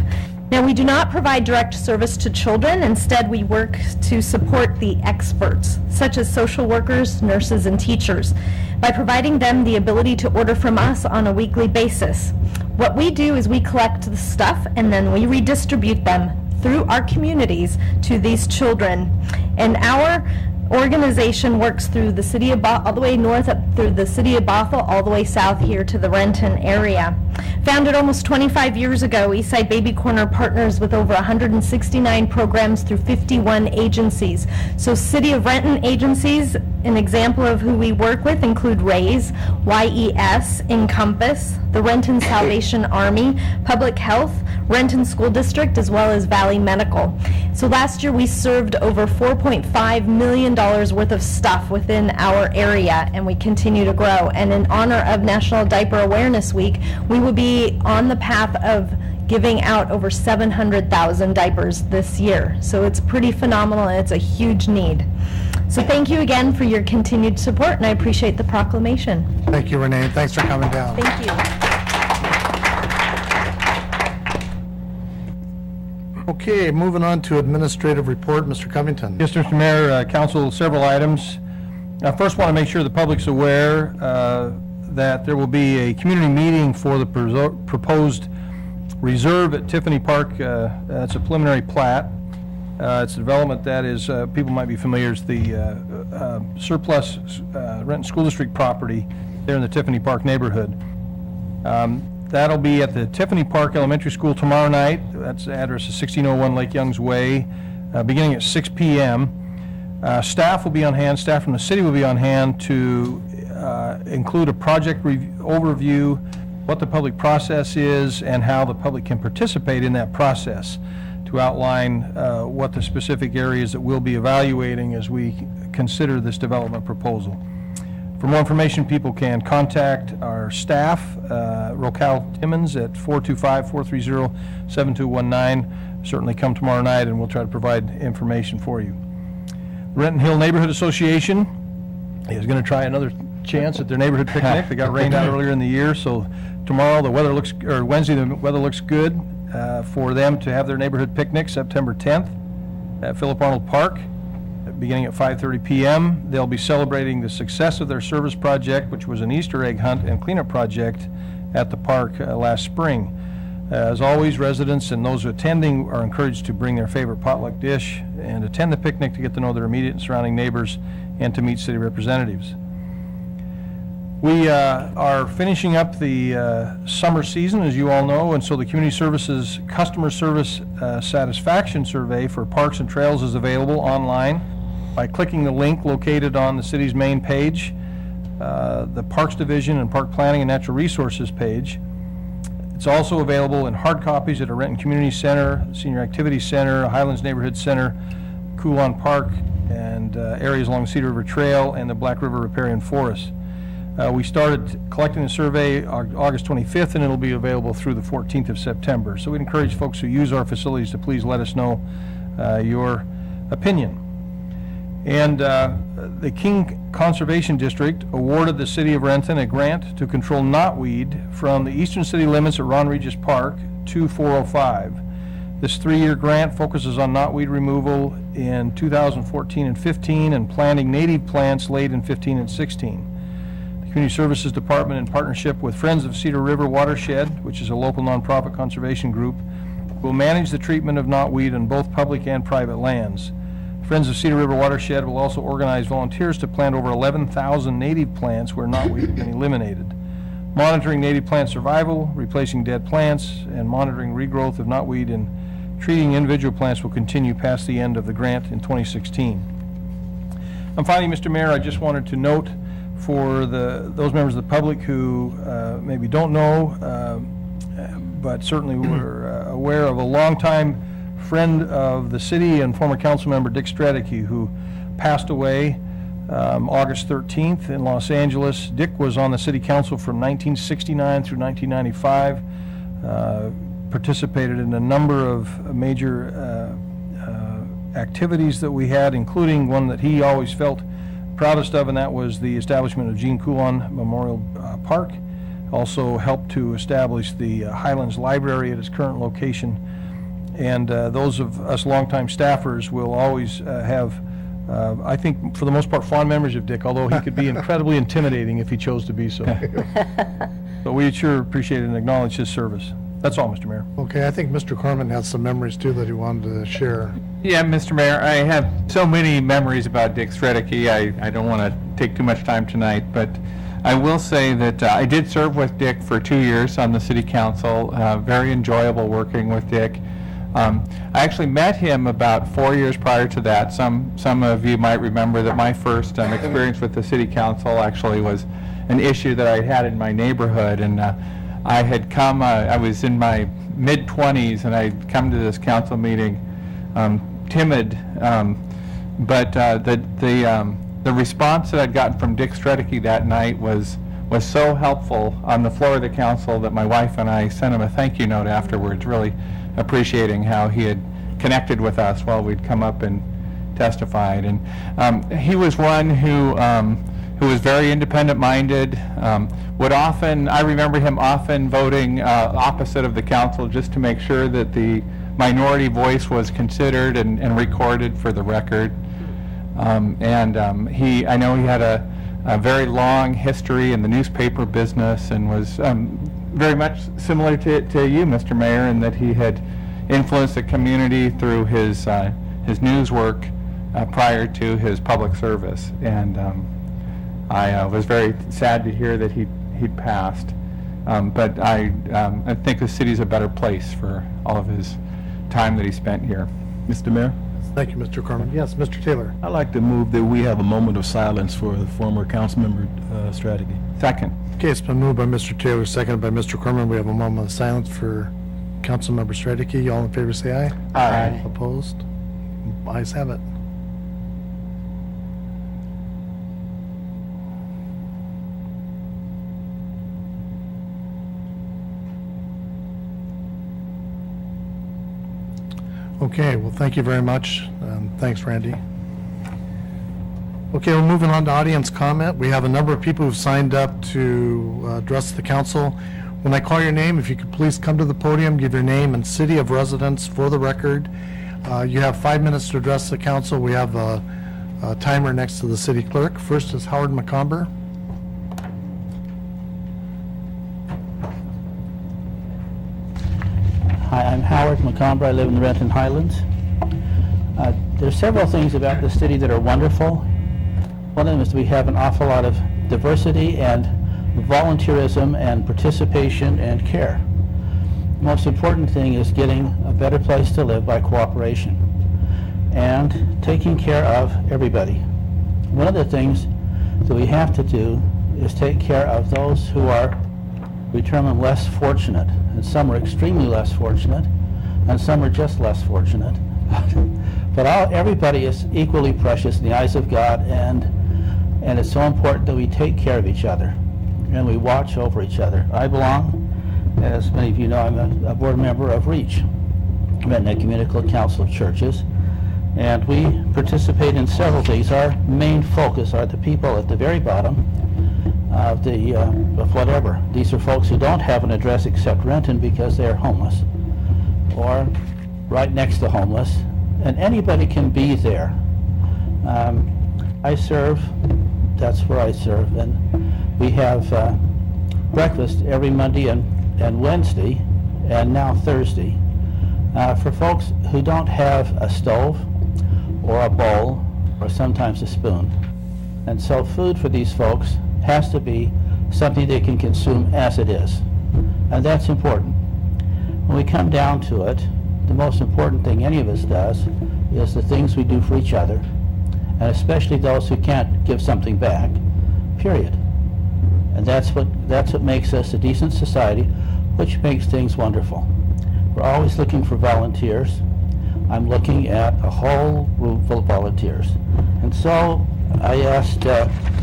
Now, we do not provide direct service to children. Instead, we work to support the experts, such as social workers, nurses, and teachers, by providing them the ability to order from us on a weekly basis. What we do is we collect the stuff and then we redistribute them through our communities to these children. And our organization works through the city of all the way north up through the city of Bothell, all the way south here to the Renton area. Founded almost 25 years ago, Eastside Baby Corner partners with over 169 programs through 51 agencies. So City of Renton agencies, an example of who we work with, include RAISE, YES, Encompass, the Renton Salvation Army, Public Health, Renton School District, as well as Valley Medical. So last year we served over $4.5 million worth of stuff within our area, and we continue to grow. And in honor of National Diaper Awareness Week, we will be on the path of giving out over 700,000 diapers this year. So it's pretty phenomenal, and it's a huge need. So thank you again for your continued support, and I appreciate the proclamation. Thank you, Renee. Thanks for coming down. Thank you. Okay, moving on to administrative report, Mr. Covington. Yes, Mr. Mayor, Council, several items. I first want to make sure the public's aware that there will be a community meeting for the proposed reserve at Tiffany Park. That's a preliminary plat. It's a development that is, people might be familiar, it's the surplus Renton School District property there in the Tiffany Park neighborhood. That'll be at the Tiffany Park Elementary School tomorrow night. That's the address is 1601 Lake Youngs Way, beginning at 6 p.m. Staff will be on hand, staff from the city will be on hand to include a project overview, what the public process is, and how the public can participate in that process, to outline what the specific areas that we'll be evaluating as we consider this development proposal. For more information, people can contact our staff, Rocal Timmons, at 425-430-7219. Certainly come tomorrow night, and we'll try to provide information for you. Renton Hill Neighborhood Association is going to try another chance at their neighborhood picnic. They got rained out earlier in the year, so tomorrow the weather looks, or Wednesday the weather looks good for them to have their neighborhood picnic, September 10th at Philip Arnold Park. Beginning at 5:30 p.m. They'll be celebrating the success of their service project, which was an Easter egg hunt and cleanup project at the park last spring. As always, residents and those attending are encouraged to bring their favorite potluck dish and attend the picnic to get to know their immediate and surrounding neighbors and to meet city representatives. We are finishing up the summer season, as you all know, and so the Community Services Customer Service Satisfaction Survey for Parks and Trails is available online by clicking the link located on the city's main page, the Parks Division and Park Planning and Natural Resources page. It's also available in hard copies at a Renton Community Center, Senior Activity Center, Highlands Neighborhood Center, Coulon Park and areas along Cedar River Trail and the Black River Riparian Forest. We started collecting the survey August 25th, and it'll be available through the 14th of September. So we'd encourage folks who use our facilities to please let us know your opinion. And the King Conservation District awarded the City of Renton a grant to control knotweed from the eastern city limits at Ron Regis Park to 405. This 3-year grant focuses on knotweed removal in 2014 and 15 and planting native plants late in 15 and 16. The Community Services Department, in partnership with Friends of Cedar River Watershed, which is a local nonprofit conservation group, will manage the treatment of knotweed on both public and private lands. Friends of Cedar River Watershed will also organize volunteers to plant over 11,000 native plants where knotweed has been eliminated. Monitoring native plant survival, replacing dead plants, and monitoring regrowth of knotweed and treating individual plants will continue past the end of the grant in 2016. And finally, Mr. Mayor, I just wanted to note for those members of the public who maybe don't know, but certainly were aware of a longtime friend of the city and former council member Dick Stradicke, who passed away August 13th in Los Angeles. Dick was on the city council from 1969 through 1995, participated in a number of major activities that we had, including one that he always felt proudest of, and that was the establishment of Gene Coulon Memorial Park. Also helped to establish the Highlands Library at its current location. And those of us longtime staffers will always have, I think, for the most part, fond memories of Dick, although he could be incredibly intimidating if he chose to be so. But we sure appreciate and acknowledge his service. That's all, Mr. Mayor. Okay, I think Mr. Corman has some memories too that he wanted to share. Yeah, Mr. Mayor, I have so many memories about Dick Stradicke. I don't want to take too much time tonight, but I will say that I did serve with Dick for 2 years on the city council. Very enjoyable working with Dick. I actually met him about 4 years prior to that. Some of you might remember that my first experience with the city council actually was an issue that I had in my neighborhood, and I had come, I was in my mid-20s, and I'd come to this council meeting timid, but the response that I'd gotten from Dick Stradicke that night was so helpful on the floor of the council that my wife and I sent him a thank you note afterwards, really appreciating how he had connected with us while we'd come up and testified. And he was one who was very independent-minded, I remember him often voting opposite of the council just to make sure that the minority voice was considered and recorded for the record. I know he had a very long history in the newspaper business and was very much similar to you, Mr. Mayor, in that he had influenced the community through his news work prior to his public service. And I was very sad to hear that he'd passed. But I think the city's a better place for all of his time that he spent here. Mr. Mayor? Thank you, Mr. Corman. Yes, Mr. Taylor. I'd like to move that we have a moment of silence for the former councilmember Stradicke. Second. Okay, it's been moved by Mr. Taylor, seconded by Mr. Corman. We have a moment of silence for Councilmember Stradicke. All in favor say aye. Aye. Opposed? Ayes have it. Okay, well, thank you very much. Thanks, Randy. Okay, we're moving on to audience comment. We have a number of people who've signed up to address the council. When I call your name, if you could please come to the podium, give your name and city of residence for the record. You have 5 minutes to address the council. We have a timer next to the city clerk. First is Howard McComber. Hi, I'm Howard McComber. I live in the Renton Highlands. There's several things about the city that are wonderful. One of them is we have an awful lot of diversity and volunteerism and participation and care. The most important thing is getting a better place to live by cooperation and taking care of everybody. One of the things that we have to do is take care of those who are, we term them, less fortunate. And some are extremely less fortunate, and some are just less fortunate. But everybody is equally precious in the eyes of God, and it's so important that we take care of each other and we watch over each other. I belong, as many of you know, I'm a board member of REACH, Renton Ecumenical Council of Churches, and we participate in several things. Our main focus are the people at the very bottom of whatever. These are folks who don't have an address except Renton because they are homeless or right next to homeless, and anybody can be there. I serve, that's where I serve, and we have breakfast every Monday and Wednesday, and now Thursday, for folks who don't have a stove or a bowl or sometimes a spoon. And so food for these folks has to be something they can consume as it is, and that's important. When we come down to it, the most important thing any of us does is the things we do for each other, and especially those who can't give something back, period. And that's what makes us a decent society, which makes things wonderful. We're always looking for volunteers. I'm looking at a whole room full of volunteers. And so I asked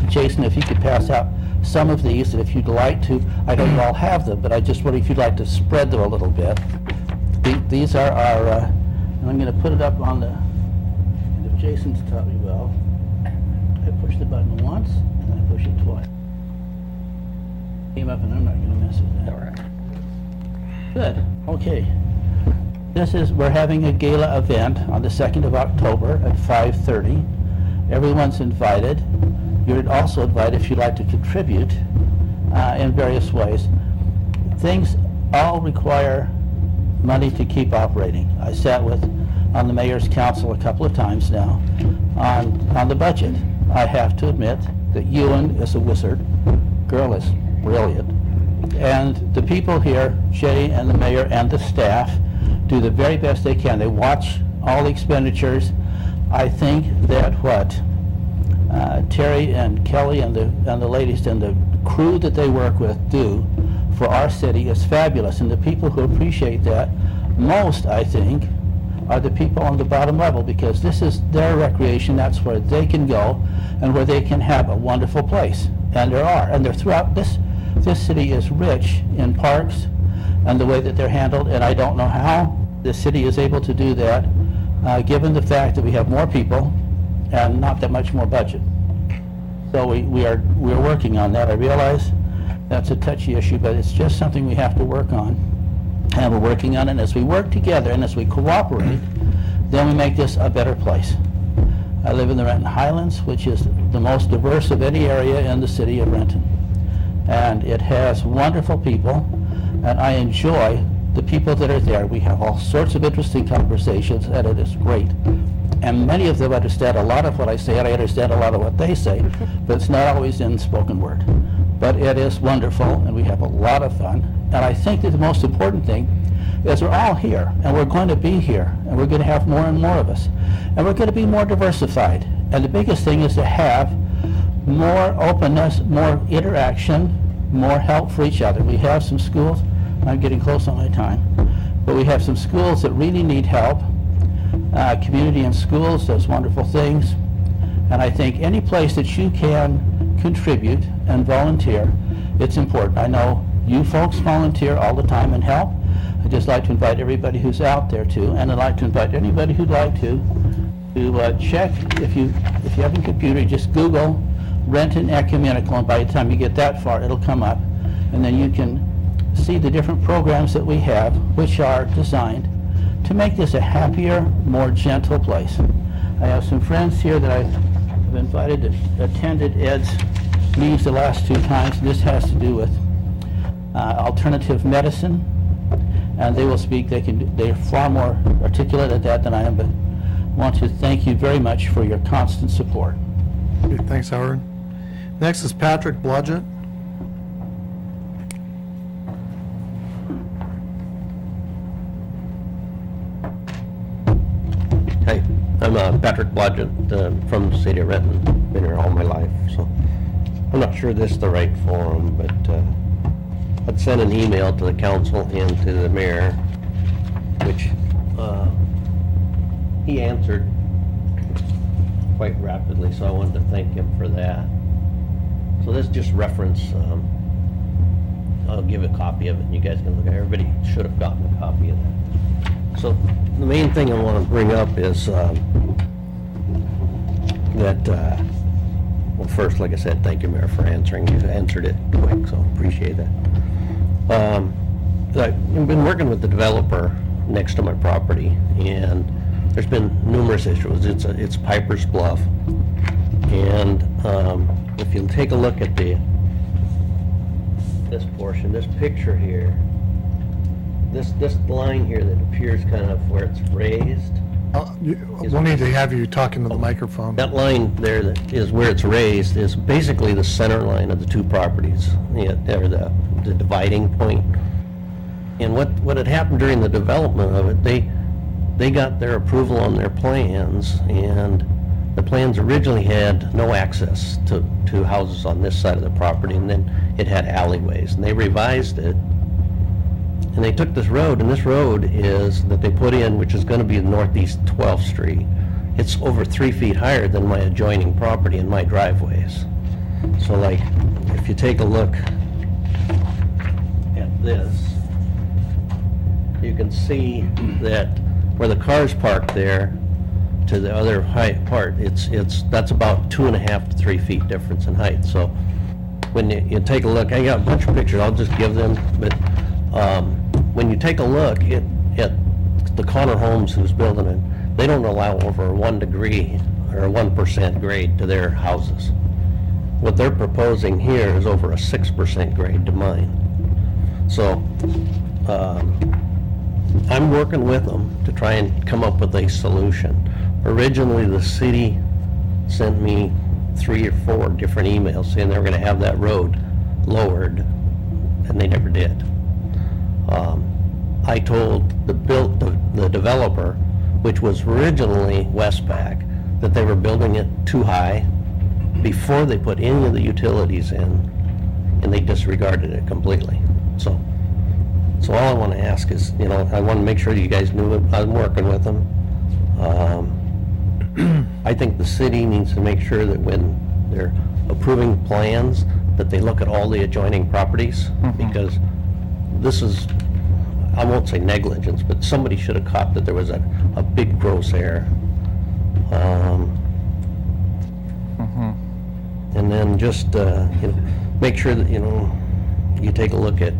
Jason if he could pass out some of these, and if you'd like to, I know you all have them, but I just wonder if you'd like to spread them a little bit. These are our, and I'm going to put it up on the, and if Jason's taught me well, I push the button once, and I push it twice. Came up, and I'm not going to mess with that. All right. Good, okay. We're having a gala event on the 2nd of October at 5:30. Everyone's invited. You're also invited if you'd like to contribute in various ways. Things all require money to keep operating. I sat on the mayor's council a couple of times now on the budget. I have to admit that Ewan is a wizard. Girl is brilliant. And the people here, Jay and the mayor and the staff, do the very best they can. They watch all the expenditures. I think that what Terry and Kelly and the ladies and the crew that they work with do for our city is fabulous. And the people who appreciate that most, I think, are the people on the bottom level, because this is their recreation. That's where they can go and where they can have a wonderful place. And there are. And they're throughout this city is rich in parks and the way that they're handled. And I don't know how the city is able to do that, given the fact that we have more people and not that much more budget. So we're working on that. I realize that's a touchy issue, but it's just something we have to work on. And we're working on it. And as we work together and as we cooperate, then we make this a better place. I live in the Renton Highlands, which is the most diverse of any area in the city of Renton. And it has wonderful people, and I enjoy the people that are there. We have all sorts of interesting conversations, and it is great. And many of them understand a lot of what I say, and I understand a lot of what they say, but it's not always in spoken word. But it is wonderful, and we have a lot of fun. And I think that the most important thing is we're all here, and we're going to be here, and we're going to have more and more of us. And we're going to be more diversified. And the biggest thing is to have more openness, more interaction, more help for each other. We have some schools, I'm getting close on my time, but we have some schools that really need help. Community and Schools does wonderful things. And I think any place that you can contribute and volunteer, it's important. I know you folks volunteer all the time and help. I'd just like to invite everybody who's out there to, and I'd like to invite anybody who'd like to check, if you have a computer, just Google Renton Ecumenical, and by the time you get that far, it'll come up, and then you can see the different programs that we have, which are designed to make this a happier, more gentle place. I have some friends here that I've invited that attended Ed's meetings the last 2 times. This has to do with alternative medicine, and they will speak. They're far more articulate at that than I am, but I want to thank you very much for your constant support. Okay, thanks, Howard. Next is Patrick Blodgett. Hey, I'm Patrick Blodgett from the city of Renton. Been here all my life, so I'm not sure this is the right forum, but I'd sent an email to the council and to the mayor, which he answered quite rapidly, so I wanted to thank him for that. So this just reference, I'll give a copy of it, and you guys can look at it. Everybody should have gotten a copy of that. So the main thing I want to bring up is that, well, first, like I said, thank you, Mayor, for answering. You answered it quick, so appreciate that. I've been working with the developer next to my property, and there's been numerous issues. It's Piper's Bluff, and if you take a look at this portion, this picture here, this line here that appears kind of where it's raised. We'll need to have you talking to the microphone. That line there that is where it's raised is basically the center line of the two properties, or the dividing point. And what had happened during the development of it, they got their approval on their plans, and the plans originally had no access to houses on this side of the property, and then it had alleyways, and they revised it. And they took this road, and this road is, that they put in, which is gonna be Northeast 12th Street. It's over 3 feet higher than my adjoining property and my driveways. So like, if you take a look at this, you can see that where the cars parked there to the other height part, that's about 2.5 to 3 feet difference in height. So when you take a look, I got a bunch of pictures, I'll just give them, but when you take a look at the Connor Homes who's building it, they don't allow over 1 degree or 1% grade to their houses. What they're proposing here is over a 6% grade to mine. So I'm working with them to try and come up with a solution. Originally, the city sent me 3 or 4 different emails saying they were going to have that road lowered, and they never did. I told the developer, which was originally Westpac, that they were building it too high before they put any of the utilities in, and they disregarded it completely. So all I want to ask is, I want to make sure you guys knew I'm working with them. I think the city needs to make sure that when they're approving plans, that they look at all the adjoining properties, because this is, I won't say negligence, but somebody should have caught that there was a big gross error. And then just, make sure that, you take a look at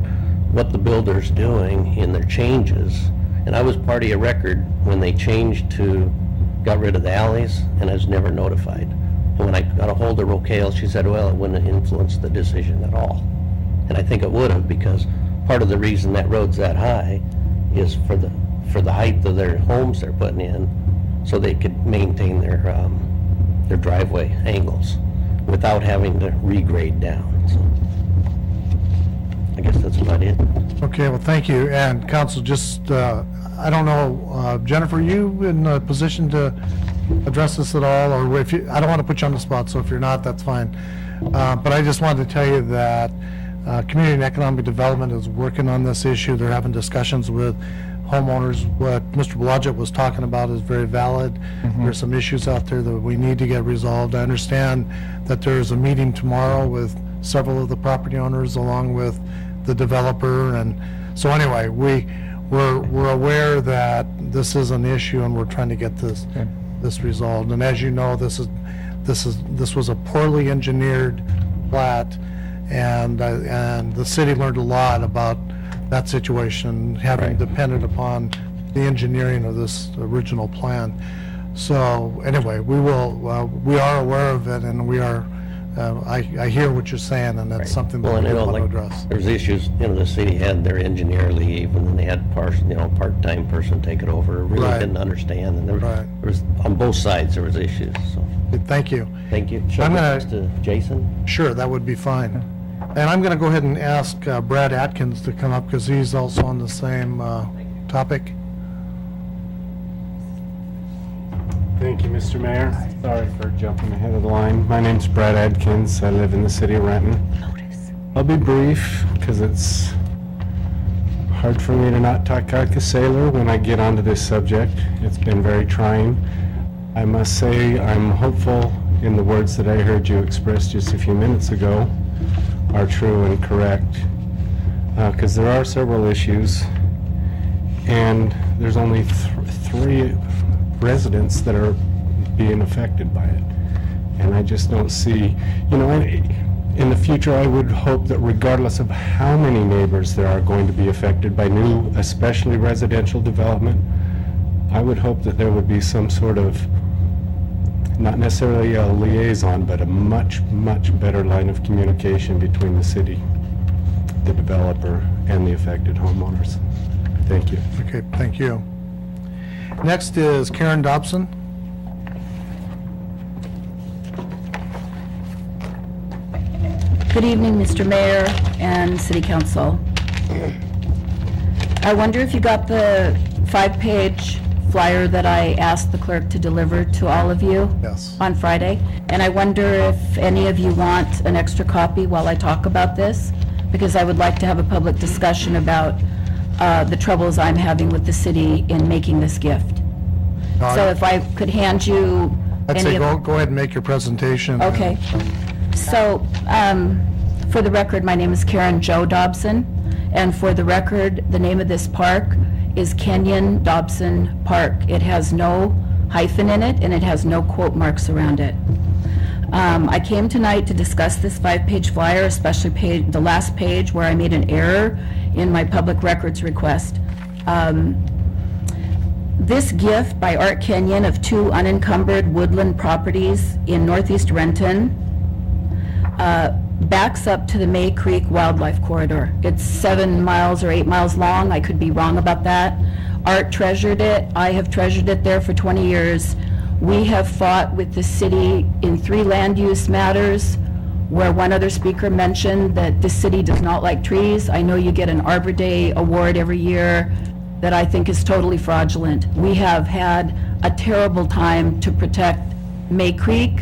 what the builder's doing in their changes. And I was party of record when they got rid of the alleys, and I was never notified. And when I got a hold of Rocaille, she said, well, it wouldn't have influenced the decision at all. And I think it would have, because part of the reason that road's that high is for the height of their homes they're putting in, so they could maintain their driveway angles without having to regrade down. So I guess that's about it. Okay, well, thank you. And council, just, I don't know, Jennifer, are you in a position to address this at all? Or if you, I don't want to put you on the spot, so if you're not, that's fine. But I just wanted to tell you that Community and Economic Development is working on this issue. They're having discussions with homeowners. What Mr. Blodgett was talking about is very valid. There's some issues out there that we need to get resolved. I understand that there's a meeting tomorrow with several of the property owners along with the developer, and so anyway, we're aware that this is an issue, and we're trying to get this resolved. And as you know, this was a poorly engineered plat, and the city learned a lot about that situation, having depended upon the engineering of this original plan. So anyway, we are aware of it, and we are. I hear what you're saying, and that's something that we want to address. There's issues, the city had their engineer leave, and then they had part-time person take it over, really didn't understand, and there was, on both sides, there was issues, so. Thank you. Thank you. Should I go next to Jason? Sure, that would be fine. And I'm going to go ahead and ask Brad Atkins to come up, because he's also on the same topic. Thank you, Mr. Mayor. Sorry for jumping ahead of the line. My name's Brad Adkins. I live in the city of Renton. I'll be brief because it's hard for me to not talk like a sailor when I get onto this subject. It's been very trying. I must say I'm hopeful in the words that I heard you express just a few minutes ago are true and correct, because there are several issues, and there's only three residents that are being affected by it. And I just don't see, in the future, I would hope that regardless of how many neighbors there are going to be affected by new, especially residential development, I would hope that there would be some sort of, not necessarily a liaison, but a much, much better line of communication between the city, the developer, and the affected homeowners. Thank you. Okay, thank you. Next is Karen Dobson. Good evening, Mr. Mayor and City Council. I wonder if you got the 5-page flyer that I asked the clerk to deliver to all of you? Yes. On Friday? And I wonder if any of you want an extra copy while I talk about this? Because I would like to have a public discussion about the troubles I'm having with the city in making this gift. So if I could hand you I'd any say of... go ahead and make your presentation. Okay. So, for the record, my name is Karen Jo Dobson, and for the record, the name of this park is Kenyon Dobson Park. It has no hyphen in it, and it has no quote marks around it. I came tonight to discuss this 5-page flyer, especially the last page where I made an error in my public records request. This gift by Art Kenyon of 2 unencumbered woodland properties in northeast Renton backs up to the May Creek Wildlife Corridor. It's 7 miles or 8 miles long. I could be wrong about that. Art treasured it. I have treasured it there for 20 years. We have fought with the city in 3 land use matters, where one other speaker mentioned that the city does not like trees. I know you get an Arbor Day award every year that I think is totally fraudulent. We have had a terrible time to protect May Creek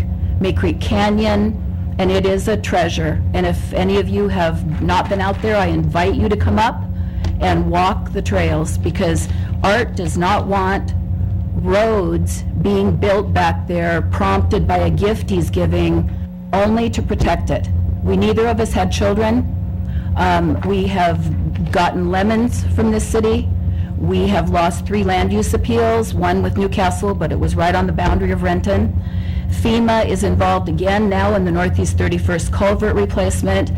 Canyon, and it is a treasure. And if any of you have not been out there, I invite you to come up and walk the trails, because Art does not want roads being built back there prompted by a gift he's giving only to protect it. We neither of us had children. We have gotten lemons from this city. We have lost 3 land use appeals, one with Newcastle, but it was right on the boundary of Renton. FEMA is involved again now in the Northeast 31st culvert replacement.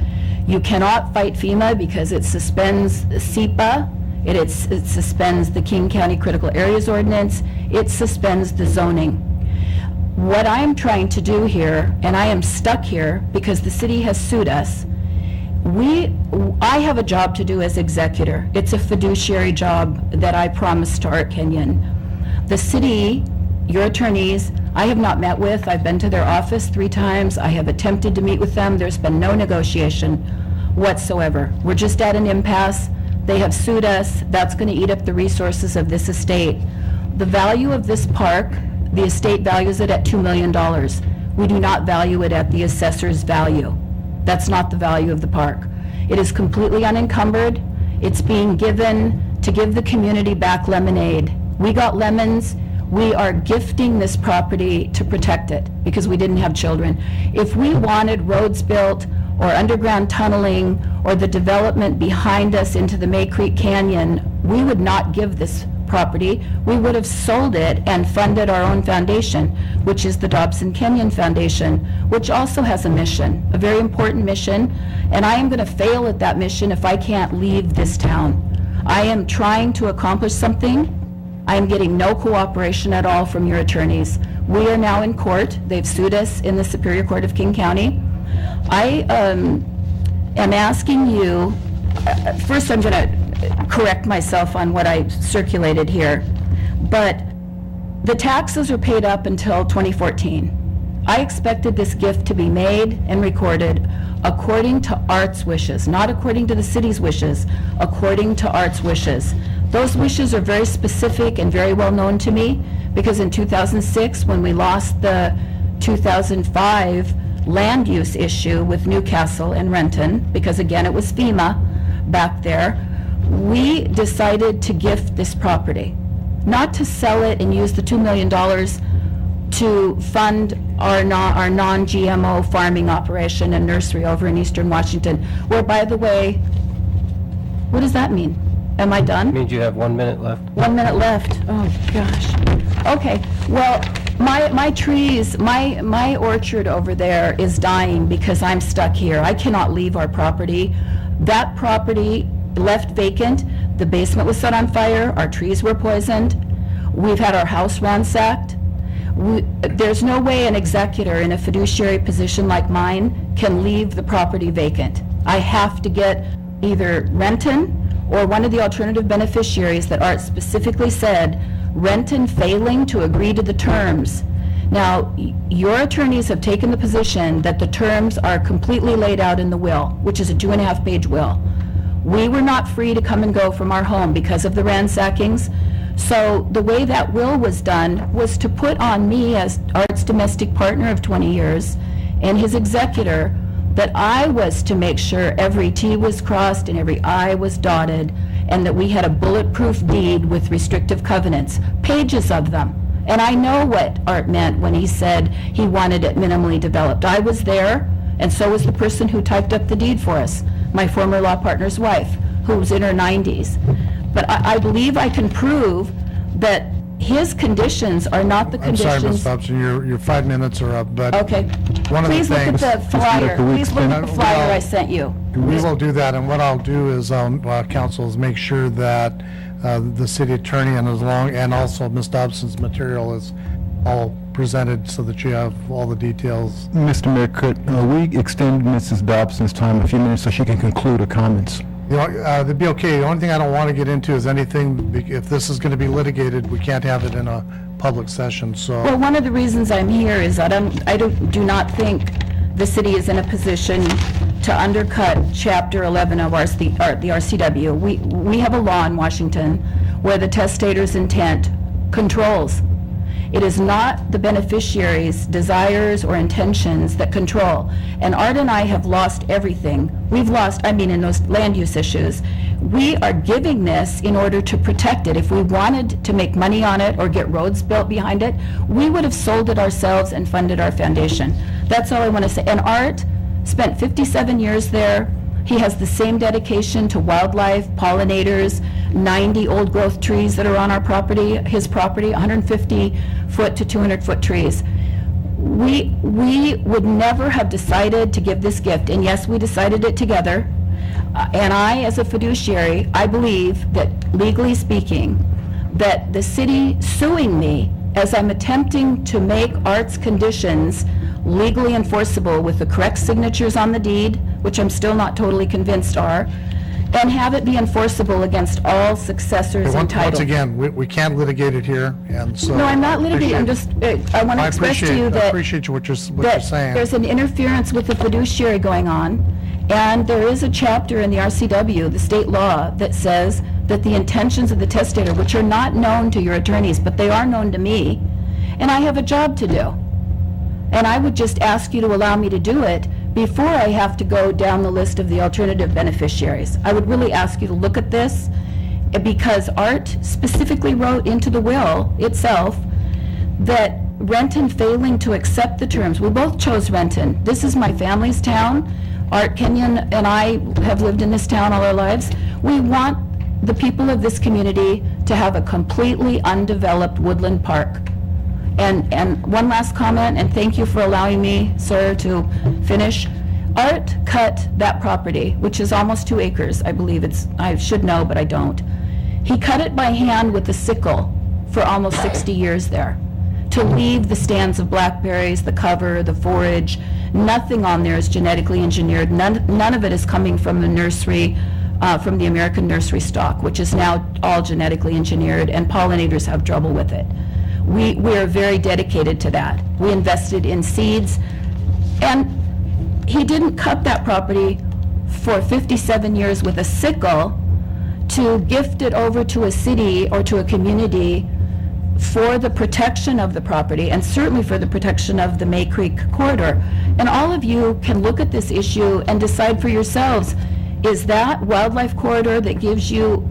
You cannot fight FEMA because it suspends SEPA, it suspends the King County Critical Areas Ordinance, it suspends the zoning. What I'm trying to do here, and I am stuck here because the city has sued us, I have a job to do as executor. It's a fiduciary job that I promised to Art Kenyon. The city, your attorneys, I have not met with. I've been to their office 3 times. I have attempted to meet with them. There's been no negotiation whatsoever. We're just at an impasse. They have sued us. That's going to eat up the resources of this estate. The value of this park, the estate values it at $2 million. We do not value it at the assessor's value. That's not the value of the park. It is completely unencumbered. It's being given to give the community back lemonade. We got lemons. We are gifting this property to protect it because we didn't have children. If we wanted roads built or underground tunneling or the development behind us into the May Creek Canyon, we would not give this property. We would have sold it and funded our own foundation, which is the Dobson Kenyon Foundation, which also has a mission, a very important mission, and I am going to fail at that mission if I can't leave this town. I am trying to accomplish something. I am getting no cooperation at all from your attorneys. We are now in court. They've sued us in the Superior Court of King County. I am asking you, first I'm going to correct myself on what I circulated here, but the taxes are paid up until 2014. I expected this gift to be made and recorded according to Art's wishes, not according to the city's wishes, according to Art's wishes. Those wishes are very specific and very well known to me because in 2006, when we lost the 2005 land use issue with Newcastle and Renton, because again it was FEMA back there, we decided to gift this property, not to sell it and use the $2 million to fund our non-GMO farming operation and nursery over in Eastern Washington, where, by the way, what does that mean? Am I done? Means you have 1 minute left. 1 minute left. Oh, gosh. Okay, well, my trees, my orchard over there is dying because I'm stuck here. I cannot leave our property. That property left vacant. The basement was set on fire. Our trees were poisoned. We've had our house ransacked. There's no way an executor in a fiduciary position like mine can leave the property vacant. I have to get either Renton or one of the alternative beneficiaries that Art specifically said, Renton failing to agree to the terms. Now, your attorneys have taken the position that the terms are completely laid out in the will, which is a 2.5-page will. We were not free to come and go from our home because of the ransackings. So the way that will was done was to put on me as Art's domestic partner of 20 years and his executor that I was to make sure every T was crossed and every I was dotted, and that we had a bulletproof deed with restrictive covenants, pages of them. And I know what Art meant when he said he wanted it minimally developed. I was there, and so was the person who typed up the deed for us, my former law partner's wife, who was in her 90s. But I believe I can prove that his conditions are not the I'm sorry, conditions. Ms. Dobson, your 5 minutes are up, but Okay. one of the Please look at things... the flyer. Please look at the flyer I sent you. We will do that, and what I'll do is, council, is make sure that the city attorney and also Ms. Dobson's material is all presented so that you have all the details. Mr. Mayor, could we extend Mrs. Dobson's time a few minutes so she can conclude her comments? That'd be okay. The only thing I don't want to get into is anything, if this is going to be litigated, we can't have it in a public session, so... Well, one of the reasons I'm here is that I do not think the city is in a position to undercut Chapter 11 of the RCW. We have a law in Washington where the testator's intent controls. It is not the beneficiary's desires or intentions that control. And Art and I have lost everything. We've lost, in those land use issues. We are giving this in order to protect it. If we wanted to make money on it or get roads built behind it, we would have sold it ourselves and funded our foundation. That's all I want to say. And Art spent 57 years there. He has the same dedication to wildlife, pollinators, 90 old-growth trees that are on our property, his property, 150-foot to 200-foot trees. We would never have decided to give this gift, and yes, we decided it together. And I, as a fiduciary, I believe that, legally speaking, that the city suing me as I'm attempting to make Art's conditions legally enforceable with the correct signatures on the deed, which I'm still not totally convinced are, and have it be enforceable against all successors entitled. Once again, we can't litigate it here, and so... No, I'm not litigating, I'm just, I want to express to you that... I appreciate what you're saying. There's an interference with the fiduciary going on, and there is a chapter in the RCW, the state law, that says that the intentions of the testator, which are not known to your attorneys, but they are known to me, and I have a job to do. And I would just ask you to allow me to do it before I have to go down the list of the alternative beneficiaries. I would really ask you to look at this, because Art specifically wrote into the will itself that Renton failing to accept the terms, we both chose Renton. This is my family's town. Art Kenyon and I have lived in this town all our lives. We want the people of this community to have a completely undeveloped woodland park. And one last comment, and thank you for allowing me, sir, to finish. Art cut that property, which is almost 2 acres, I believe I should know, but I don't. He cut it by hand with a sickle for almost 60 years there, to leave the stands of blackberries, the cover, the forage. Nothing on there is genetically engineered. None of it is coming from the nursery, from the American nursery stock, which is now all genetically engineered, and pollinators have trouble with it. We are very dedicated to that. We invested in seeds, and he didn't cut that property for 57 years with a sickle to gift it over to a city or to a community for the protection of the property, and certainly for the protection of the May Creek corridor. And all of you can look at this issue and decide for yourselves, is that wildlife corridor that gives you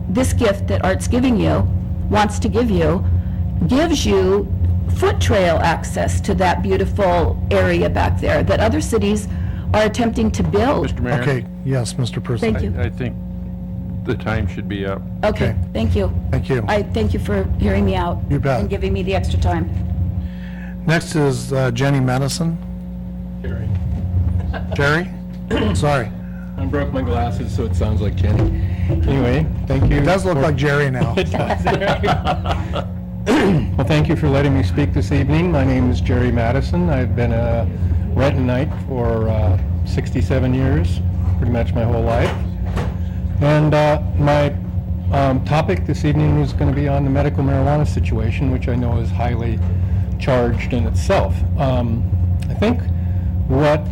this gift that Art's giving you, wants to give you, gives you foot trail access to that beautiful area back there that other cities are attempting to build. Mr. Mayor? Okay, yes, Mr. Person. Thank you. I think the time should be up. Okay, thank you. Thank you. I thank you for hearing me out. You bet. And giving me the extra time. Next is Jenny Madison. Jerry. Jerry? Sorry. I broke my glasses, so it sounds like Jenny. Anyway, thank you. It does look like Jerry now. It does. Well, thank you for letting me speak this evening. My name is Jerry Madison. I've been a Rentonite for 67 years, pretty much my whole life. And my topic this evening is going to be on the medical marijuana situation, which I know is highly charged in itself. I think what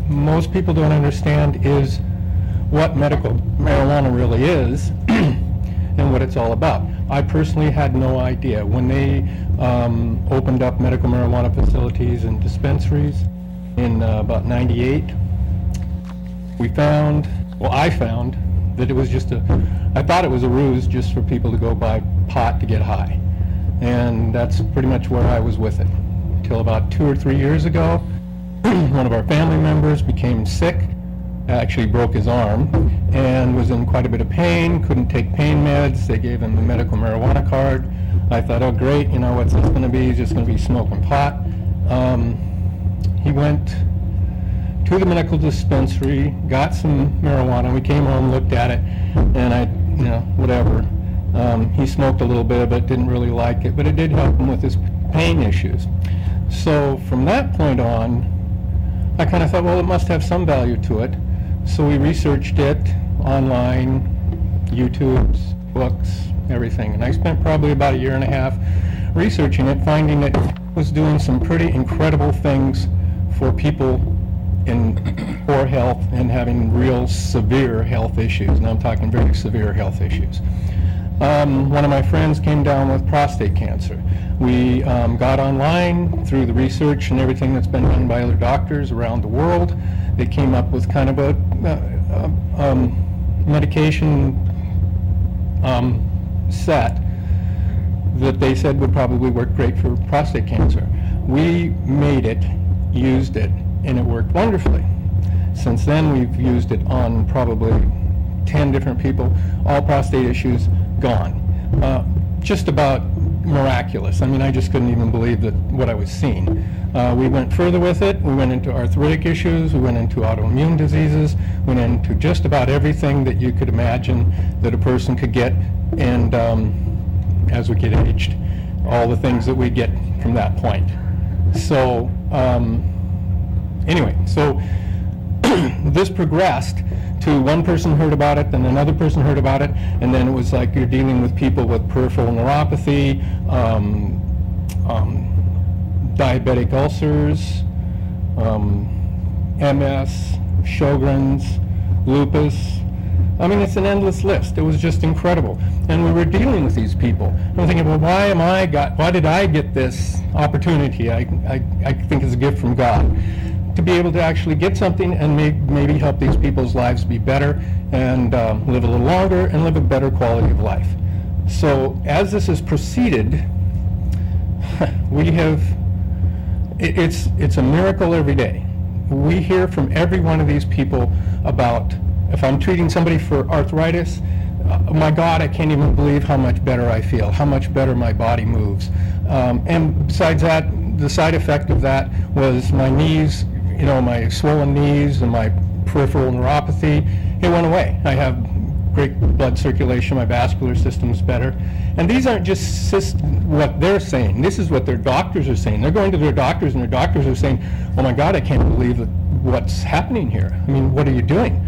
most people don't understand is what medical marijuana really is and what it's all about. I personally had no idea. When they opened up medical marijuana facilities and dispensaries in about 98, I found that it was just I thought it was a ruse just for people to go buy pot to get high. And that's pretty much where I was with it. Until about 2 or 3 years ago, one of our family members became sick, actually broke his arm, and was in quite a bit of pain, couldn't take pain meds. They gave him the medical marijuana card. I thought, oh great, you know, what's this going to be? He's just going to be smoking pot. He went to the medical dispensary, got some marijuana. We came home, looked at it, and whatever. He smoked a little bit of it, didn't really like it, but it did help him with his pain issues. So from that point on, I kind of thought, well, it must have some value to it. So we researched it online, YouTube's, books, everything. And I spent probably about 1.5 years researching it, finding it was doing some pretty incredible things for people in poor health and having real severe health issues. And I'm talking very severe health issues. One of my friends came down with prostate cancer. We got online through the research and everything that's been done by other doctors around the world. They came up with kind of a medication set that they said would probably work great for prostate cancer. We made it, used it, and it worked wonderfully. Since then, we've used it on probably 10 different people, all prostate issues gone. Just about miraculous. I mean, I just couldn't even believe that what I was seeing. We went further with it. We went into arthritic issues. We went into autoimmune diseases. Went into just about everything that you could imagine that a person could get. And as we get aged, all the things that we get from that point. So anyway, so this progressed to one person heard about it, then another person heard about it, and then it was like you're dealing with people with peripheral neuropathy, diabetic ulcers, MS, Sjogren's, lupus. I mean, it's an endless list. It was just incredible. And we were dealing with these people. I'm thinking, well, why did I get this opportunity? I think it's a gift from God to be able to actually get something and maybe help these people's lives be better and live a little longer and live a better quality of life. So as this has proceeded, we have, it's a miracle every day. We hear from every one of these people about, if I'm treating somebody for arthritis, my God, I can't even believe how much better I feel, how much better my body moves. And besides that, the side effect of that was my knees, my swollen knees and my peripheral neuropathy, it went away. I have great blood circulation, my vascular system's better. And these aren't just what they're saying. This is what their doctors are saying. They're going to their doctors and their doctors are saying, oh my God, I can't believe what's happening here. I mean, what are you doing?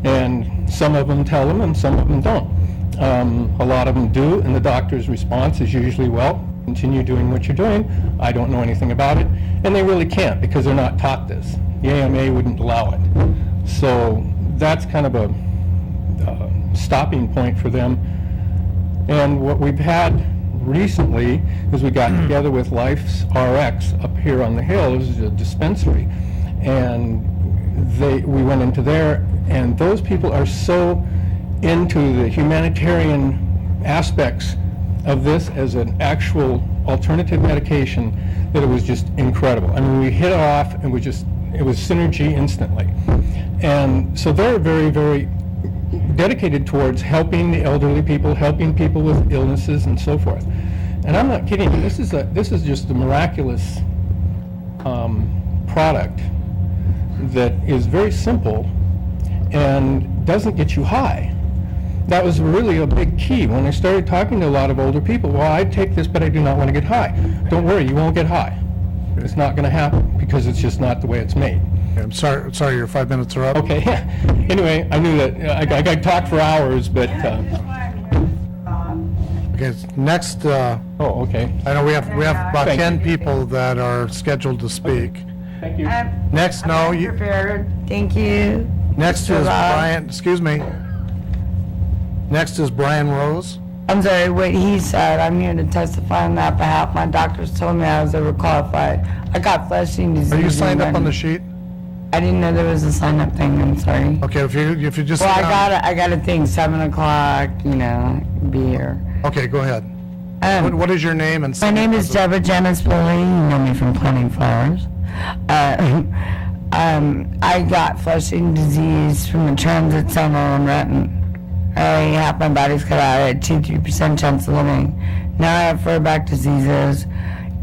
And some of them tell them and some of them don't. A lot of them do, and the doctor's response is usually, well, continue doing what you're doing. I don't know anything about it. And they really can't because they're not taught this. The AMA wouldn't allow it. So that's kind of a stopping point for them. And what we've had recently is we got together with Life's RX up here on the hill. This is a dispensary. And we went into there, and those people are so into the humanitarian aspects of this as an actual alternative medication that it was just incredible. I mean, we hit it off and it was synergy instantly. And so they're very, very dedicated towards helping the elderly people, helping people with illnesses and so forth. And I'm not kidding you, this is just a miraculous product that is very simple and doesn't get you high. That was really a big key. When I started talking to a lot of older people, well, I take this, but I do not want to get high. Don't worry, you won't get high. It's not going to happen because it's just not the way it's made. I'm sorry, your 5 minutes are up. Okay, anyway, I knew that, I could talk for hours, but, Okay, next, oh, okay. I know we have about Thank 10 you. people that are scheduled to speak. Thank you. Next, no, you, Prepared. Thank you. next Mr. is Rob. Brian, excuse me. Next is Brian Rose. I'm sorry, what he said, I'm here to testify on that behalf. My doctors told me I was overqualified. I got Flushing disease. Are you signed up and on the sheet? I didn't know there was a sign-up thing, I'm sorry. Okay, if you just. Well, sit down- I got a thing, 7 o'clock, be here. Okay, go ahead. What is your name and? My name is Deborah Janice Billy, you know me from planting flowers. I got Flushing disease from a transit center in Renton. Half my body's cut out, I had 2-3% chance of living. Now I have fur back diseases,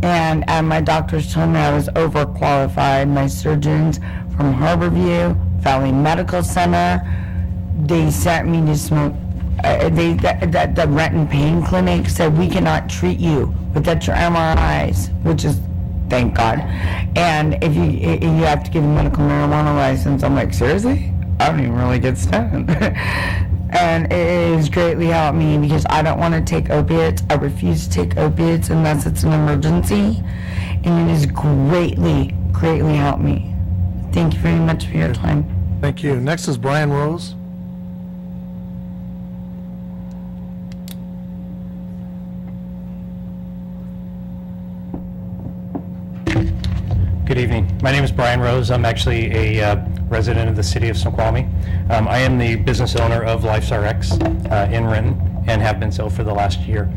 and my doctors told me I was overqualified. My surgeons from Harborview Valley Medical Center, they sent me to smoke. The Renton Pain Clinic said we cannot treat you without your MRIs, which is thank God. And if you have to give a medical marijuana license, I'm like, seriously? I don't even really get stoned. And it has greatly helped me because I don't want to take opiates. I refuse to take opiates unless it's an emergency. And it has greatly, greatly helped me. Thank you very much for your time. Thank you. Next is Brian Rose. Good evening. My name is Brian Rose. I'm actually a resident of the city of Snoqualmie. I am the business owner of LifesRx in Renton and have been so for the last year.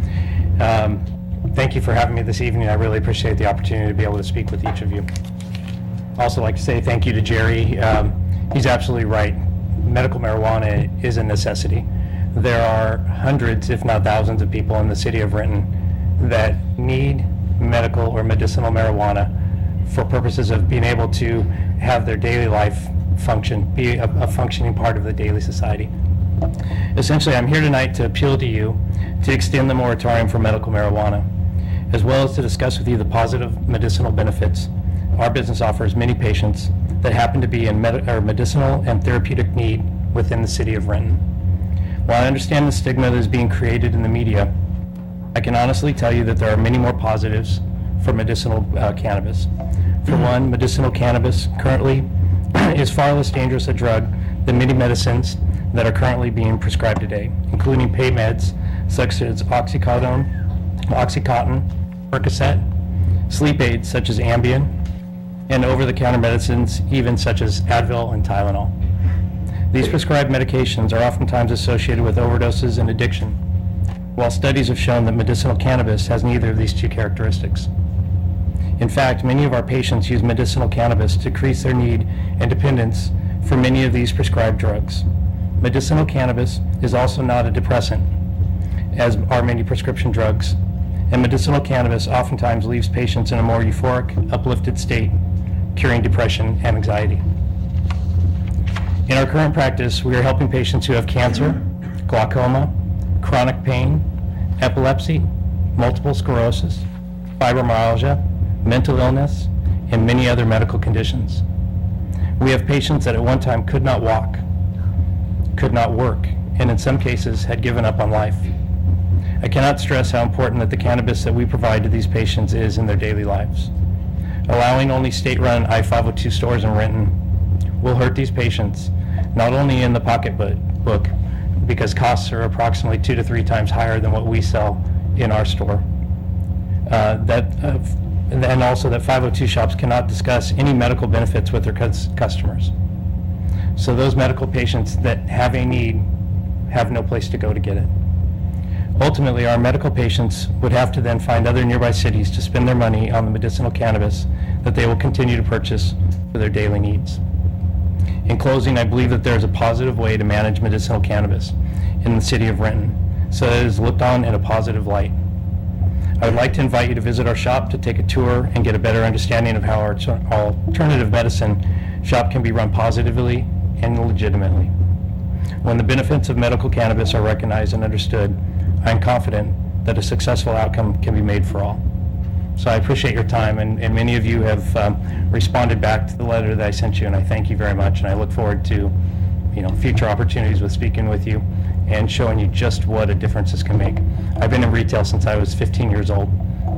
Thank you for having me this evening. I really appreciate the opportunity to be able to speak with each of you. Also like to say thank you to Jerry. He's absolutely right. Medical marijuana is a necessity. There are hundreds, if not thousands, of people in the city of Renton that need medical or medicinal marijuana for purposes of being able to have their daily life function, be a functioning part of the daily society. Essentially, I'm here tonight to appeal to you to extend the moratorium for medical marijuana, as well as to discuss with you the positive medicinal benefits our business offers many patients that happen to be in medicinal and therapeutic need within the city of Renton. While I understand the stigma that is being created in the media, I can honestly tell you that there are many more positives for medicinal cannabis. For one, medicinal cannabis currently is far less dangerous a drug than many medicines that are currently being prescribed today, including pain meds such as Oxycontin, Percocet, sleep aids such as Ambien, and over-the-counter medicines even such as Advil and Tylenol. These prescribed medications are oftentimes associated with overdoses and addiction, while studies have shown that medicinal cannabis has neither of these two characteristics. In fact, many of our patients use medicinal cannabis to decrease their need and dependence for many of these prescribed drugs. Medicinal cannabis is also not a depressant, as are many prescription drugs, and medicinal cannabis oftentimes leaves patients in a more euphoric, uplifted state, curing depression and anxiety. In our current practice, we are helping patients who have cancer, glaucoma, chronic pain, epilepsy, multiple sclerosis, fibromyalgia, mental illness, and many other medical conditions. We have patients that at one time could not walk, could not work, and in some cases had given up on life. I cannot stress how important that the cannabis that we provide to these patients is in their daily lives. Allowing only state-run I-502 stores in Renton will hurt these patients, not only in the pocketbook, because costs are approximately 2 to 3 times higher than what we sell in our store. And also that 502 shops cannot discuss any medical benefits with their customers. So those medical patients that have a need have no place to go to get it. Ultimately, our medical patients would have to then find other nearby cities to spend their money on the medicinal cannabis that they will continue to purchase for their daily needs. In closing, I believe that there is a positive way to manage medicinal cannabis in the city of Renton, so that it is looked on in a positive light. I would like to invite you to visit our shop to take a tour and get a better understanding of how our alternative medicine shop can be run positively and legitimately. When the benefits of medical cannabis are recognized and understood, I am confident that a successful outcome can be made for all. So I appreciate your time, and many of you have responded back to the letter that I sent you, and I thank you very much, and I look forward to, future opportunities with speaking with you and showing you just what a difference this can make. I've been in retail since I was 15 years old,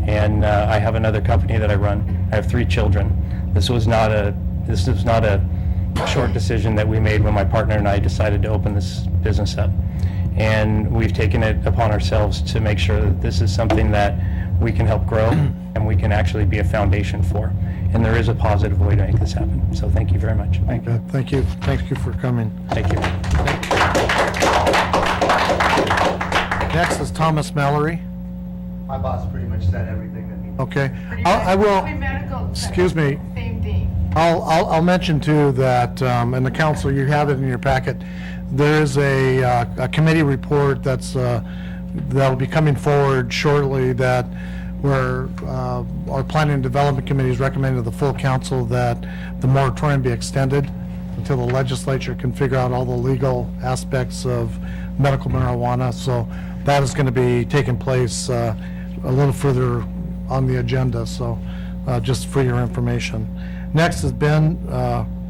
and I have another company that I run. I have 3 children. This was not a short decision that we made when my partner and I decided to open this business up. And we've taken it upon ourselves to make sure that this is something that we can help grow and we can actually be a foundation for. And there is a positive way to make this happen. So thank you very much. Thank you. Thank you. Thank you for coming. Thank you. Next is Thomas Mallory. My boss pretty much said everything that he... Okay. I will, excuse me. Same thing. I'll mention too that, in the council, you have it in your packet, there is a committee report that'll be coming forward shortly that where our Planning and Development Committee is recommending to the full council that the moratorium be extended until the legislature can figure out all the legal aspects of medical marijuana. So that is going to be taking place a little further on the agenda, so just for your information. Next is Ben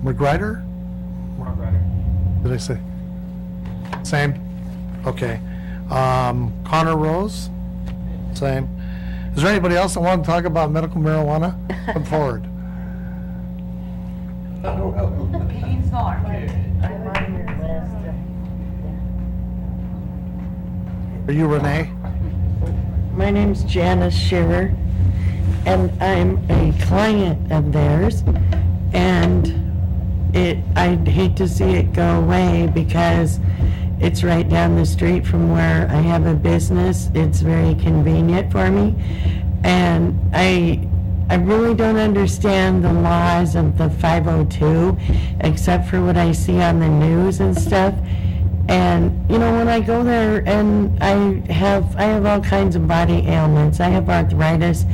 McGrider? Did I say? Same? Okay. Connor Rose? Same. Is there anybody else that wants to talk about medical marijuana? Come forward. Meeting's on. Are you Renee? My name's Janice Shearer, and I'm a client of theirs, and I'd hate to see it go away because it's right down the street from where I have a business. It's very convenient for me, and I really don't understand the laws of the 502 except for what I see on the news and stuff. And when I go there, and I have all kinds of body ailments. I have arthritis.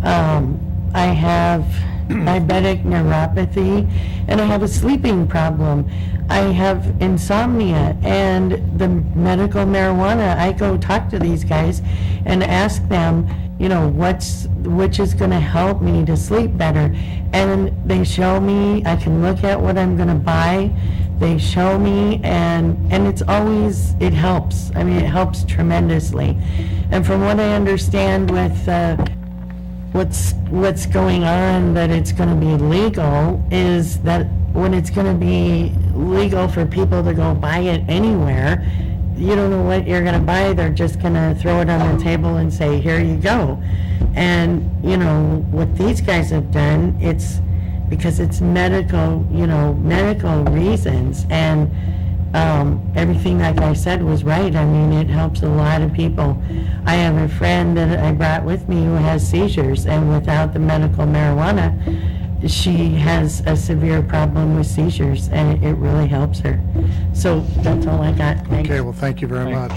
I have diabetic neuropathy, and I have a sleeping problem. I have insomnia, and the medical marijuana, I go talk to these guys and ask them, which is going to help me to sleep better. And they show me, I can look at what I'm going to buy. They show me, and it helps. I mean, it helps tremendously. And from what I understand with what's going on, that it's going to be legal, is that when it's going to be legal for people to go buy it anywhere, you don't know what you're going to buy. They're just going to throw it on the table and say, here you go. And, what these guys have done, it's because it's medical reasons. And everything, like I said, was right. I mean, it helps a lot of people. I have a friend that I brought with me who has seizures, and without the medical marijuana, she has a severe problem with seizures, and it really helps her. So that's all I got. Thanks. Okay, well, thank you very much.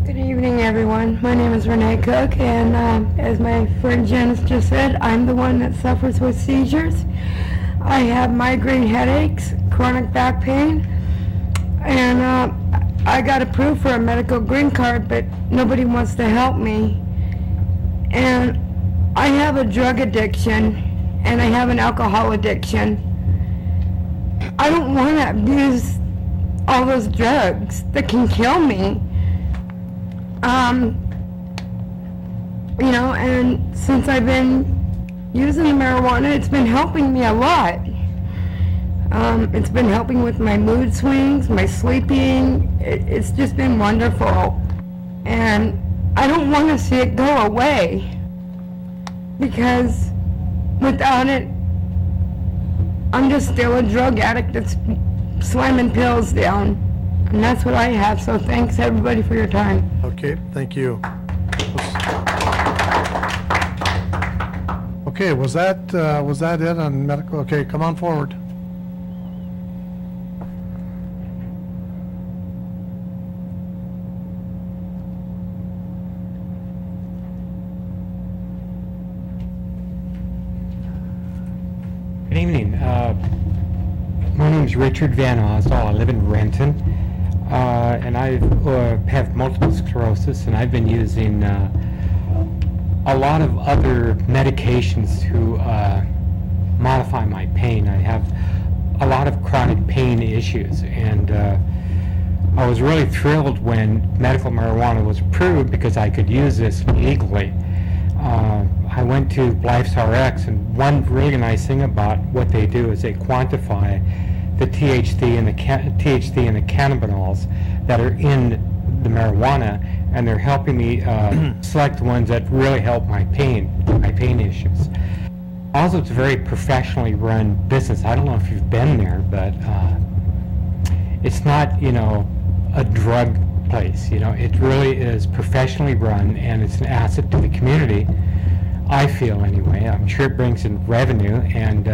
Good evening, everyone. My name is Renee Cook, and as my friend Janice just said, I'm the one that suffers with seizures. I have migraine headaches, chronic back pain, and I got approved for a medical green card, but nobody wants to help me. And I have a drug addiction, and I have an alcohol addiction. I don't want to abuse all those drugs that can kill me. And since I've been using the marijuana, it's been helping me a lot. It's been helping with my mood swings, my sleeping. It's just been wonderful. And I don't want to see it go away. because without it, I'm just still a drug addict that's slamming pills down. And that's what I have, so thanks everybody for your time. Okay, thank you. Okay, was that it on medical? Okay, come on forward. Good evening. My name is Richard Van Osdal. I live in Renton, and I have multiple sclerosis, and I've been using a lot of other medications to modify my pain. I have a lot of chronic pain issues, and I was really thrilled when medical marijuana was approved because I could use this legally. I went to Life's RX, and one really nice thing about what they do is they quantify the THC and the cannabinoids that are in the marijuana, and they're helping me select the ones that really help my pain issues. Also, it's a very professionally run business. I don't know if you've been there, but it's not, a drug place. It really is professionally run, and it's an asset to the community. I feel anyway. I'm sure it brings in revenue, and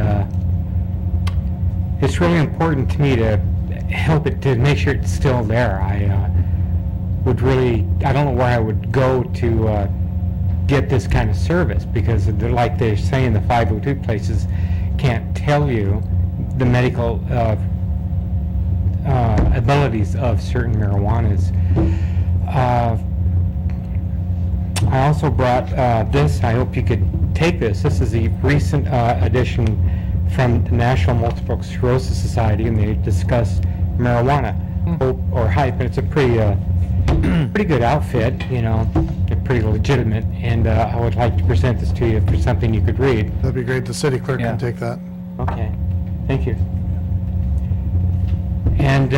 it's really important to me to help it, to make sure it's still there. I don't know where I would go to get this kind of service, because like they're saying, the 502 places can't tell you the medical abilities of certain marijuanas. I also brought this. I hope you could take this. This is the recent edition from the National Multiple Sclerosis Society, and they discuss marijuana, hope or hype, and it's a pretty good outfit, they're pretty legitimate, and I would like to present this to you for something you could read. That'd be great. The city clerk can take that. Okay, thank you. And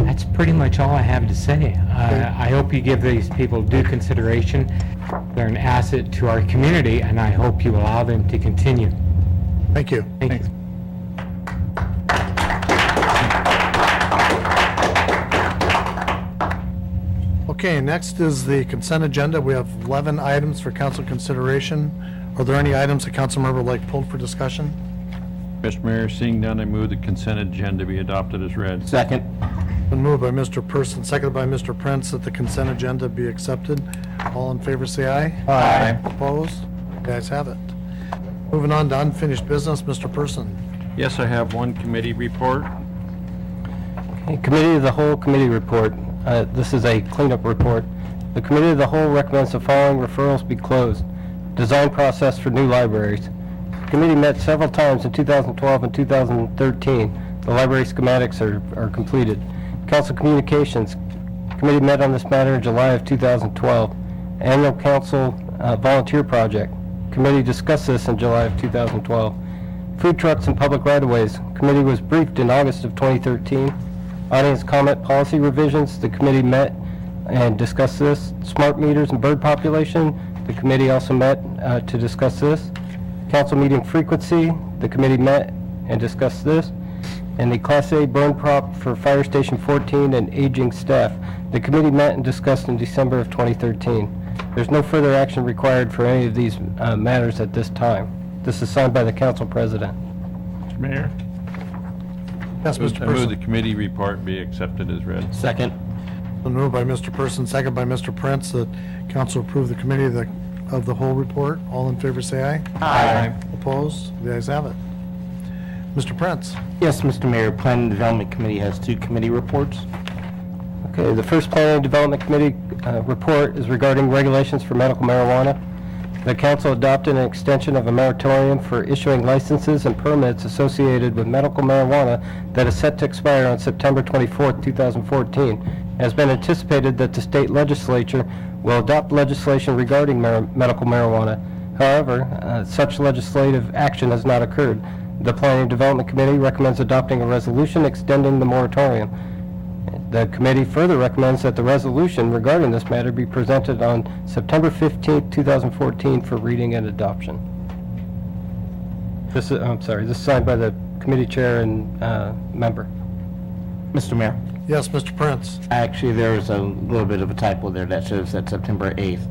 that's pretty much all I have to say. I hope you give these people due consideration. They're an asset to our community, and I hope you allow them to continue. Thank you. Thanks. Okay, next is the consent agenda. We have 11 items for council consideration. Are there any items the council member would like pulled for discussion? Mr. Mayor, seeing none, I move the consent agenda be adopted as read. Second. Been moved by Mr. Person, seconded by Mr. Prince, that the consent agenda be accepted. All in favor, say aye. Aye. Opposed? You guys have it. Moving on to unfinished business, Mr. Person. Yes, I have one committee report. Okay, Committee of the Whole Committee Report. This is a cleanup report. The Committee of the Whole recommends the following referrals be closed. Design process for new libraries. The committee met several times in 2012 and 2013. The library schematics are completed. Council Communications. Committee met on this matter in July of 2012. Annual Council Volunteer Project. Committee discussed this in July of 2012. Food trucks and public right-of-ways. Committee was briefed in August of 2013. Audience comment policy revisions. The committee met and discussed this. Smart meters and bird population. The committee also met to discuss this. Council meeting frequency. The committee met and discussed this. And the Class A burn prop for Fire Station 14 and aging staff. The committee met and discussed in December of 2013. There's no further action required for any of these matters at this time. This is signed by the council president. Mr. Mayor? Yes, Mr. I move Person. the committee report be accepted as read. Second. Been moved by Mr. Person, seconded by Mr. Prince, that council approve the committee of the whole report. All in favor, say aye. Aye. Opposed? The ayes have it. Mr. Prince. Yes, Mr. Mayor, Planning and Development Committee has two committee reports. Okay, the first Planning and Development Committee report is regarding regulations for medical marijuana. The council adopted an extension of a moratorium for issuing licenses and permits associated with medical marijuana that is set to expire on September 24th, 2014. It has been anticipated that the state legislature will adopt legislation regarding medical marijuana. However, such legislative action has not occurred. The Planning and Development Committee recommends adopting a resolution extending the moratorium. The committee further recommends that the resolution regarding this matter be presented on September 15, 2014 for reading and adoption. This is signed by the committee chair and member. Mr. Mayor? Yes, Mr. Prince. Actually, there's a little bit of a typo there that should have said September 8th,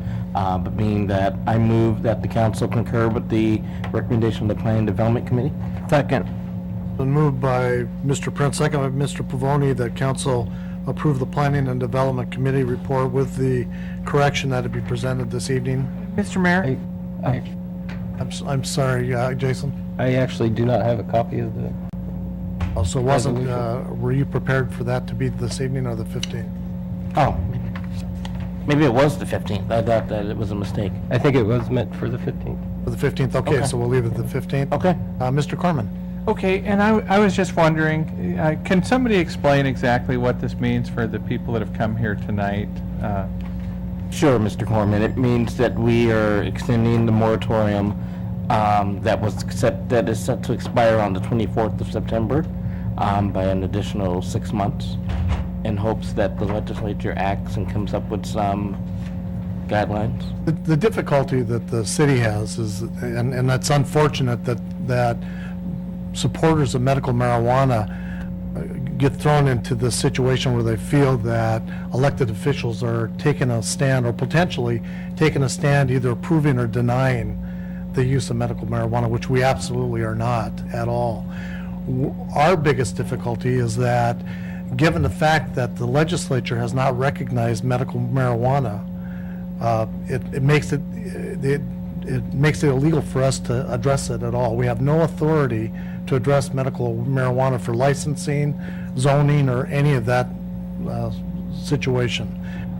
but meaning that I move that the council concur with the recommendation of the Planning and Development Committee. Second. Been moved by Mr. Prince, second by Mr. Pavoni, that council approve the Planning and Development Committee report with the correction that it be presented this evening. Mr. Mayor? I'm sorry, Jason. I actually do not have a copy of the... Oh, so wasn't, resolution. were you prepared for that to be this evening or the 15th? Oh, maybe it was the 15th. I thought that it was a mistake. I think it was meant for the 15th. For the 15th, okay, so we'll leave it the 15th. Okay. Mr. Corman? Okay, and I was just wondering, can somebody explain exactly what this means for the people that have come here tonight? Sure, Mr. Corman. It means that we are extending the moratorium that is set to expire on the 24th of September by an additional 6 months, in hopes that the legislature acts and comes up with some guidelines. The difficulty that the city has is, and it's unfortunate that supporters of medical marijuana get thrown into this situation where they feel that elected officials are taking a stand, or potentially taking a stand, either approving or denying the use of medical marijuana, which we absolutely are not at all. Our biggest difficulty is that, given the fact that the legislature has not recognized medical marijuana, it makes it illegal for us to address it at all. We have no authority to address medical marijuana for licensing, zoning, or any of that situation.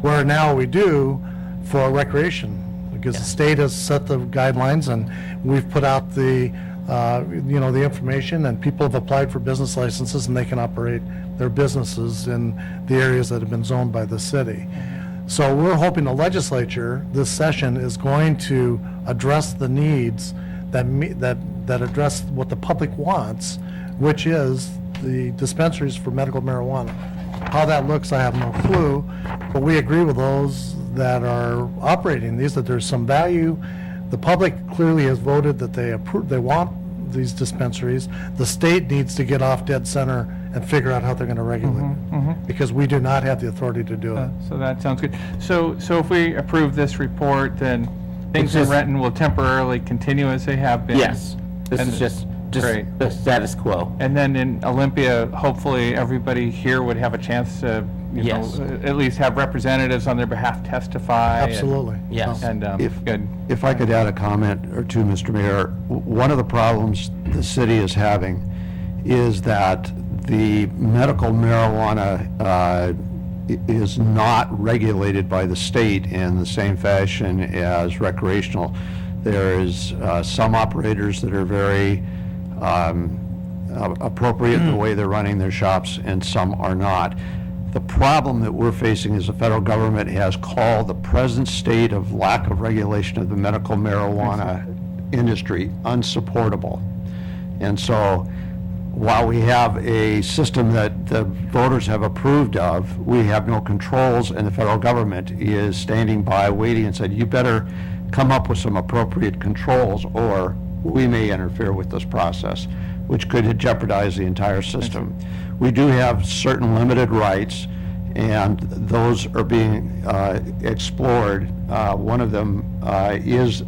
Where now we do for recreation, because the state has set the guidelines and we've put out the the information, and people have applied for business licenses and they can operate their businesses in the areas that have been zoned by the city. So we're hoping the legislature this session is going to address the needs that address what the public wants, which is the dispensaries for medical marijuana. How that looks, I have no clue, but we agree with those that are operating these, that there's some value. The public clearly has voted that they want these dispensaries. The state needs to get off dead center and figure out how they're going to regulate it, because we do not have the authority to do it. So that sounds good. So if we approve this report, then things in Renton will temporarily continue as they have been? Yes. This is just great. the status quo. And then in Olympia, hopefully everybody here would have a chance to, Yes. at least have representatives on their behalf testify. Absolutely. Yes. And good. If I could add a comment or two, Mr. Mayor, one of the problems the city is having is that the medical marijuana is not regulated by the state in the same fashion as recreational. There is some operators that are very appropriate in the way they're running their shops, and some are not. The problem that we're facing is the federal government has called the present state of lack of regulation of the medical marijuana industry unsupportable. And so while we have a system that the voters have approved of, we have no controls, and the federal government is standing by waiting and said, you better come up with some appropriate controls or we may interfere with this process, which could jeopardize the entire system. We do have certain limited rights, and those are being explored. One of them is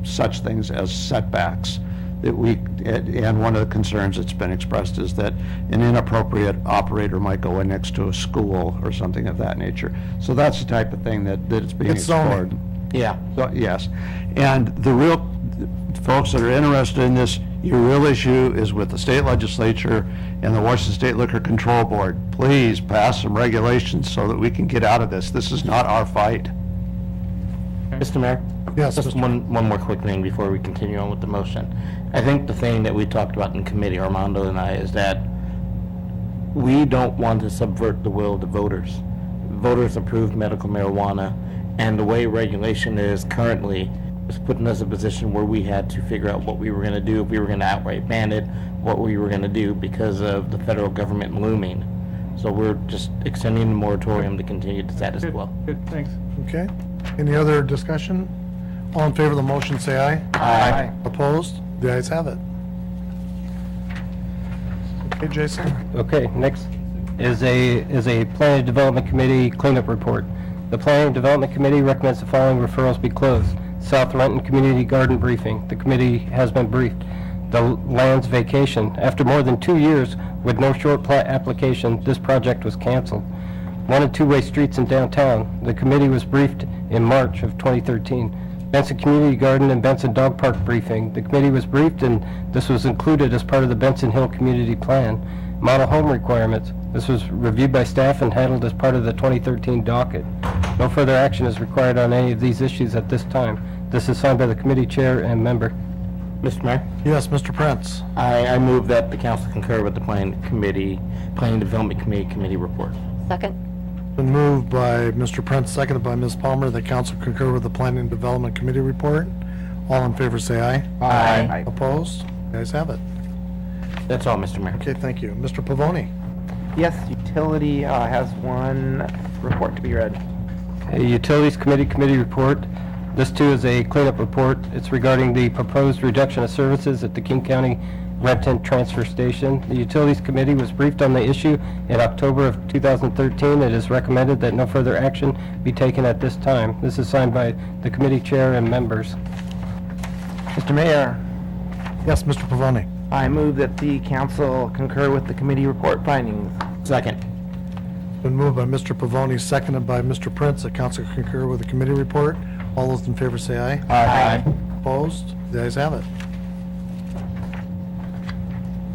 such things as setbacks. And one of the concerns that's been expressed is that an inappropriate operator might go in next to a school or something of that nature. So that's the type of thing that's being explored. Zoning. Yeah. So, yes. And the real folks that are interested in this, your real issue is with the state legislature and the Washington State Liquor Control Board. Please pass some regulations so that we can get out of this. This is not our fight. Mr. Mayor? Yes, Just one more quick thing before we continue on with the motion. I think the thing that we talked about in committee, Armando and I, is that we don't want to subvert the will of the voters. Voters approved medical marijuana, and the way regulation is currently is putting us in a position where we had to figure out what we were going to do, if we were going to outright ban it, what we were going to do because of the federal government looming. So we're just extending the moratorium to continue the status quo. Good, thanks. Okay. Any other discussion? All in favor of the motion, say aye. Aye. Opposed? The ayes have it. Okay, Jason? Okay, next is a Planning and Development Committee cleanup report. The Planning and Development Committee recommends the following referrals be closed. South Renton Community Garden Briefing. The committee has been briefed. The land's vacation. After more than 2 years with no short plat application, this project was canceled. 1 and 2-way streets in downtown. The committee was briefed in March of 2013. Benson Community Garden and Benson Dog Park briefing. The committee was briefed and this was included as part of the Benson Hill Community Plan. Model home requirements. This was reviewed by staff and handled as part of the 2013 docket. No further action is required on any of these issues at this time. This is signed by the committee chair and member. Mr. Mayor? Yes, Mr. Prince. I move that the council concur with the Planning and Development Committee report. Second? Been moved by Mr. Prince, seconded by Ms. Palmer, that council concur with the Planning and Development Committee report. All in favor, say aye. Aye. Opposed? The ayes have it. That's all, Mr. Mayor. Okay, thank you. Mr. Pavoni? Yes, utility has one report to be read. Okay, Utilities Committee report. This too is a cleanup report. It's regarding the proposed reduction of services at the King County Renton Transfer Station. The Utilities Committee was briefed on the issue in October of 2013. It is recommended that no further action be taken at this time. This is signed by the committee chair and members. Mr. Mayor, Yes, Mr. Pavoni. I move that the council concur with the committee report findings. Second. Been moved by Mr. Pavoni, seconded by Mr. Prince, that council concur with the committee report. All those in favor say aye. Aye. Opposed? The ayes have it.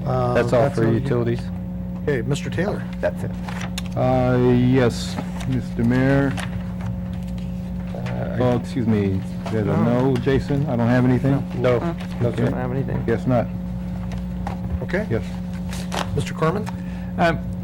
That's all for utilities. Okay, Mr. Taylor. That's it. Yes, Mr. Mayor. Oh, excuse me, is that a no, Jason? I don't have anything? No, no, I sir. don't have anything. Guess not. Okay. Yes. Mr. Corman?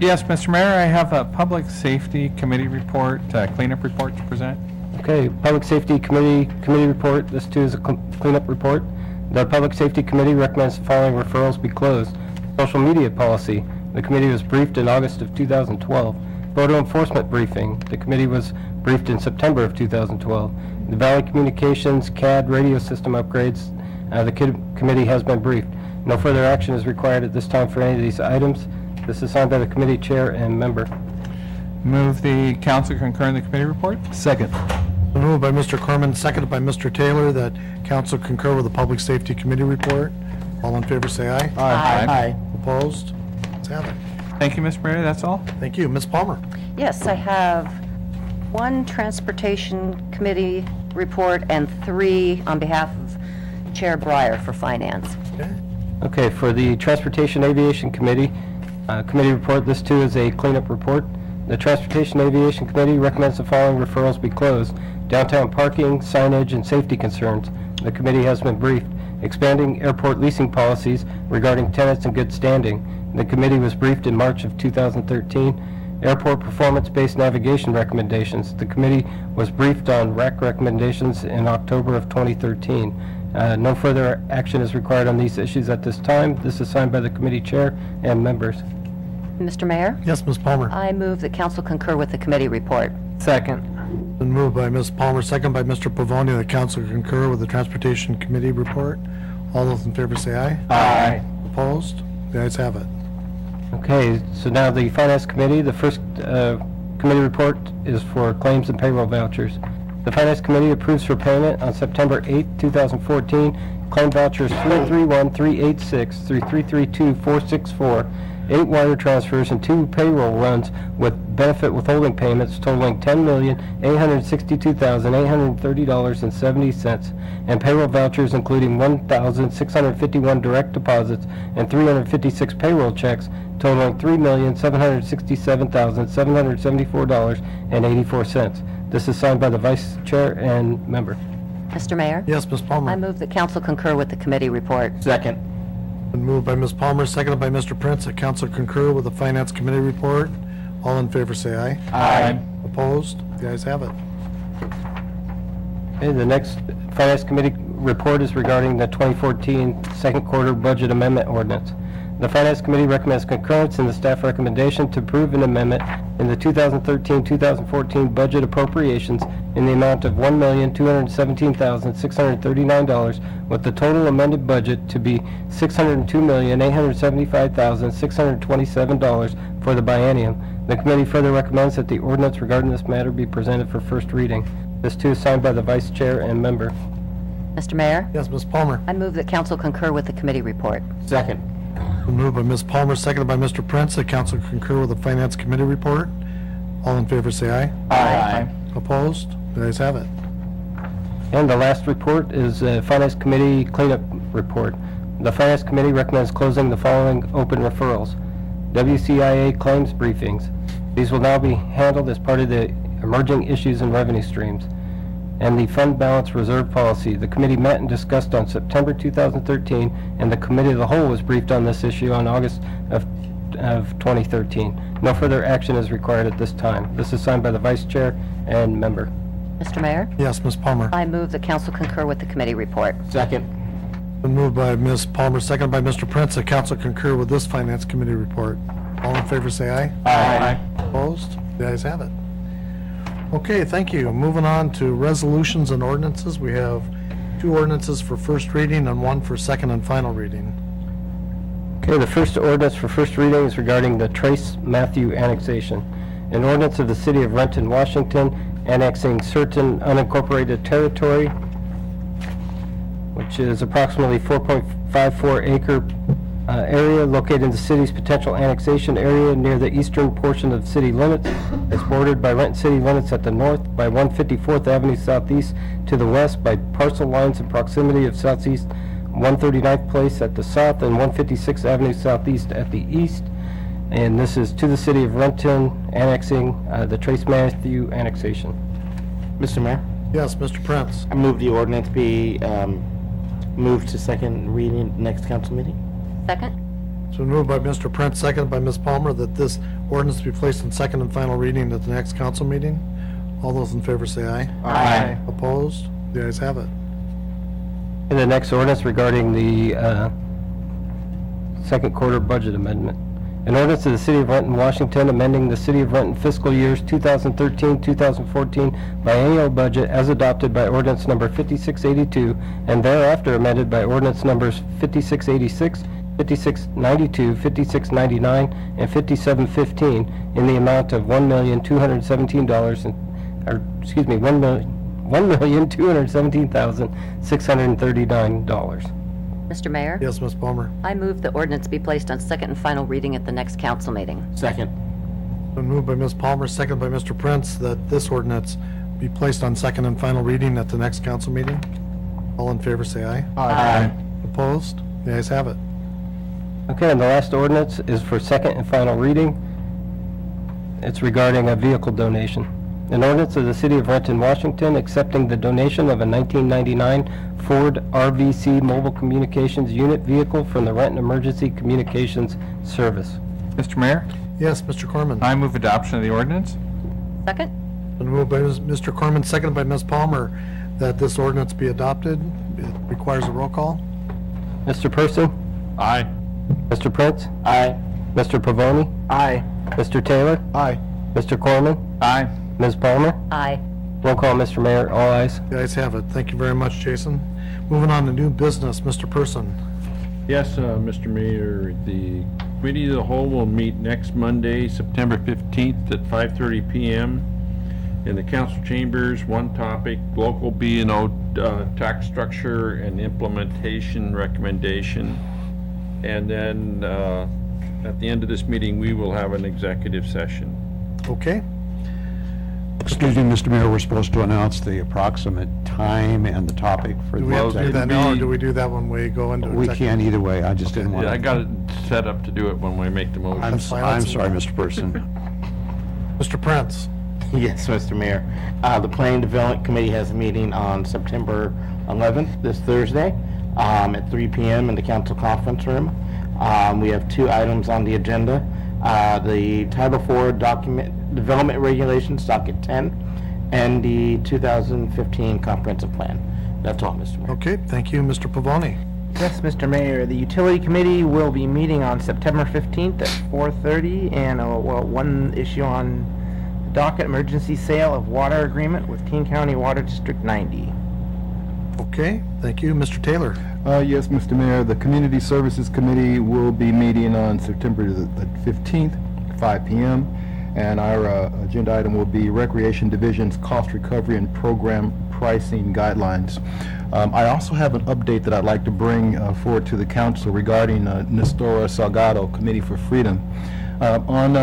Yes, Mr. Mayor, I have a Public Safety Committee report, cleanup report to present. Okay, Public Safety Committee report. This too is a cleanup report. The Public Safety Committee recommends the following referrals be closed. Social media policy. The committee was briefed in August of 2012. Photo enforcement briefing. The committee was briefed in September of 2012. The Valley Communications CAD radio system upgrades. The committee has been briefed. No further action is required at this time for any of these items. This is signed by the committee chair and member. Move the council concur in the committee report. Second. Been moved by Mr. Corman, seconded by Mr. Taylor, that council concur with the Public Safety Committee report. All in favor, say aye. Aye. Opposed? Let's have it. Thank you, Mr. Mayor, that's all. Thank you. Ms. Palmer? Yes, I have one Transportation Committee report and 3 on behalf of Chair Breyer for Finance. Okay. Okay, for the Transportation Aviation Committee report, this too is a cleanup report. The Transportation Aviation Committee recommends the following referrals be closed. Downtown parking, signage, and safety concerns. The committee has been briefed. Expanding airport leasing policies regarding tenants in good standing. The committee was briefed in March of 2013. Airport performance-based navigation recommendations. The committee was briefed on RAC recommendations in October of 2013. No further action is required on these issues at this time. This is signed by the committee chair and members. Mr. Mayor, Yes, Ms. Palmer. I move that council concur with the committee report. Second. Been moved by Ms. Palmer, seconded by Mr. Pavoni, that council concur with the Transportation Committee report. All those in favor say aye. Aye. Opposed? The ayes have it. Okay, so now the Finance Committee, the first committee report is for claims and payroll vouchers. The Finance Committee approves for payment on September 8, 2014, claim vouchers 331386 through 332464, 8 wire transfers and 2 payroll runs with benefit withholding payments totaling $10,862,830.70, and payroll vouchers including 1,651 direct deposits and 356 payroll checks totaling $3,767,774.84. This is signed by the Vice Chair and member. Mr. Mayor, Yes, Ms. Palmer. I move that council concur with the committee report. Second. Been moved by Ms. Palmer, seconded by Mr. Prince, that council concur with the Finance Committee report. All in favor say aye. Aye. Opposed? The ayes have it. Okay, the next Finance Committee report is regarding the 2014 second quarter budget amendment ordinance. The Finance Committee recommends concurrence in the staff recommendation to approve an amendment in the 2013-2014 budget appropriations in the amount of $1,217,639, with the total amended budget to be $602,875,627 for the biennium. The committee further recommends that the ordinance regarding this matter be presented for first reading. This too is signed by the Vice Chair and member. Mr. Mayor, Yes, Ms. Palmer. I move that council concur with the committee report. Second. Been moved by Ms. Palmer, seconded by Mr. Prince, that council concur with the Finance Committee report. All in favor, say aye. Aye. Opposed? The ayes have it. And the last report is Finance Committee cleanup report. The Finance Committee recommends closing the following open referrals. WCIA claims briefings. These will now be handled as part of the emerging issues and revenue streams. And the fund balance reserve policy. The committee met and discussed on September 2013, and the committee of the whole was briefed on this issue on August of 2013. No further action is required at this time. This is signed by the Vice Chair and member. Mr. Mayor, Yes, Ms. Palmer. I move that council concur with the committee report. Second. Been moved by Ms. Palmer, seconded by Mr. Prince, that council concur with this Finance Committee report. All in favor, say aye. Aye. Opposed? The ayes have it. Okay, thank you. Moving on to resolutions and ordinances. We have 2 ordinances for first reading and 1 for second and final reading. Okay, the first ordinance for first reading is regarding the Trace Matthew annexation. An ordinance of the City of Renton, Washington, annexing certain unincorporated territory, which is approximately 4.54 acre area located in the city's potential annexation area near the eastern portion of city limits. It's bordered by Renton city limits at the north, by 154th Avenue Southeast to the west, by parcel lines in proximity of Southeast 139th Place at the south and 156th Avenue Southeast at the east. And this is to the City of Renton annexing the Trace Matthew annexation. Mr. Mayor, Yes, Mr. Prince. I move the ordinance be moved to second reading next council meeting. Second? It's been moved by Mr. Prince, seconded by Ms. Palmer, that this ordinance be placed in second and final reading at the next council meeting. All those in favor say aye. Aye. Opposed? The ayes have it. And the next ordinance regarding the second quarter budget amendment. An ordinance of the City of Renton, Washington, amending the City of Renton fiscal years 2013-2014 biennial budget as adopted by ordinance number 5682 and thereafter amended by ordinance numbers 5686, 5692, 5699, and 5715 in the amount of $1,217,639. Mr. Mayor, Yes, Ms. Palmer. I move the ordinance be placed on second and final reading at the next council meeting. Second. Been moved by Ms. Palmer, seconded by Mr. Prince, that this ordinance be placed on second and final reading at the next council meeting. All in favor say aye. Aye. Opposed? The ayes have it. Okay, and the last ordinance is for second and final reading. It's regarding a vehicle donation. An ordinance of the City of Renton, Washington, accepting the donation of a 1999 Ford RVC Mobile Communications Unit vehicle from the Renton Emergency Communications Service. Mr. Mayor, Yes, Mr. Corman. I move adoption of the ordinance. Second? Been moved by Mr. Corman, seconded by Ms. Palmer, that this ordinance be adopted. It requires a roll call. Mr. Person? Aye. Mr. Prince? Aye. Mr. Pavoni? Aye. Mr. Taylor? Aye. Mr. Corman? Aye. Ms. Palmer? Aye. Roll call, Mr. Mayor, all ayes. The ayes have it. Thank you very much, Jason. Moving on to new business, Mr. Person. Yes, Mr. Mayor, the Committee of the Whole will meet next Monday, September 15th at 5:30 PM in the council chambers. One topic, local B&O tax structure and implementation recommendation. And then at the end of this meeting, we will have an executive session. Okay. Excuse me, Mr. Mayor, we're supposed to announce the approximate time and the topic for Do the we have to do that executive. now, or do we do that when we go into We executive? can either way, I just didn't want Yeah, to. I got it set up to do it when we make the motion. I'm sorry, Mr. Person. Mr. Prince. Yes, Mr. Mayor. The Planning Development Committee has a meeting on September 11th, this Thursday, at 3 p.m. in the council conference room. We have 2 items on the agenda. The Title IV Document Development Regulations, Docket 10, and the 2015 Comprehensive Plan. That's all, Mr. Mayor. Okay, thank you, Mr. Pavoni. Yes, Mr. Mayor, the Utility Committee will be meeting on September 15th at 4:30, and one issue on the docket, emergency sale of water agreement with King County Water District 90. Okay, thank you. Mr. Taylor? Yes, Mr. Mayor, the Community Services Committee will be meeting on September the 15th, 5 p.m., and our agenda item will be Recreation Division's Cost Recovery and Program Pricing Guidelines. I also have an update that I'd like to bring forward to the council regarding Nestora Salgado, Committee for Freedom. On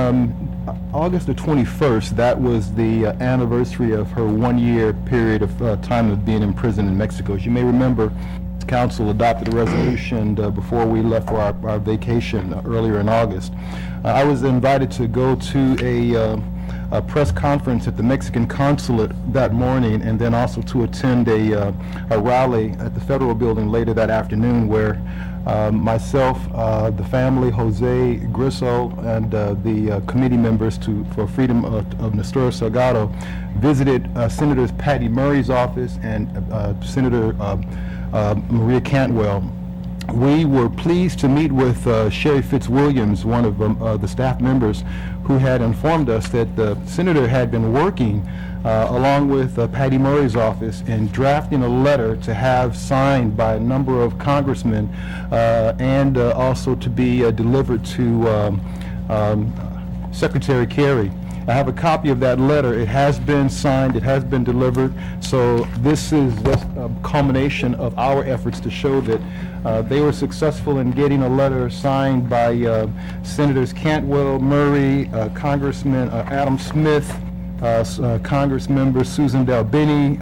August the 21st, that was the anniversary of her one-year period of time of being in prison in Mexico. As you may remember, the council adopted a resolution before we left for our vacation earlier in August. I was invited to go to a press conference at the Mexican consulate that morning, and then also to attend a rally at the Federal Building later that afternoon, where myself, the family, Jose Grisso, and the committee members for Freedom of Nestora Salgado visited Senator Patty Murray's office and Senator Maria Cantwell. We were pleased to meet with Sherry Fitzwilliams, one of the staff members, who had informed us that the senator had been working along with Patty Murray's office in drafting a letter to have signed by a number of congressmen and also to be delivered to Secretary Kerry. I have a copy of that letter. It has been signed, it has been delivered, so this is just a culmination of our efforts to show that they were successful in getting a letter signed by Senators Cantwell, Murray, Congressman Adam Smith, Congress members Susan Dalbini,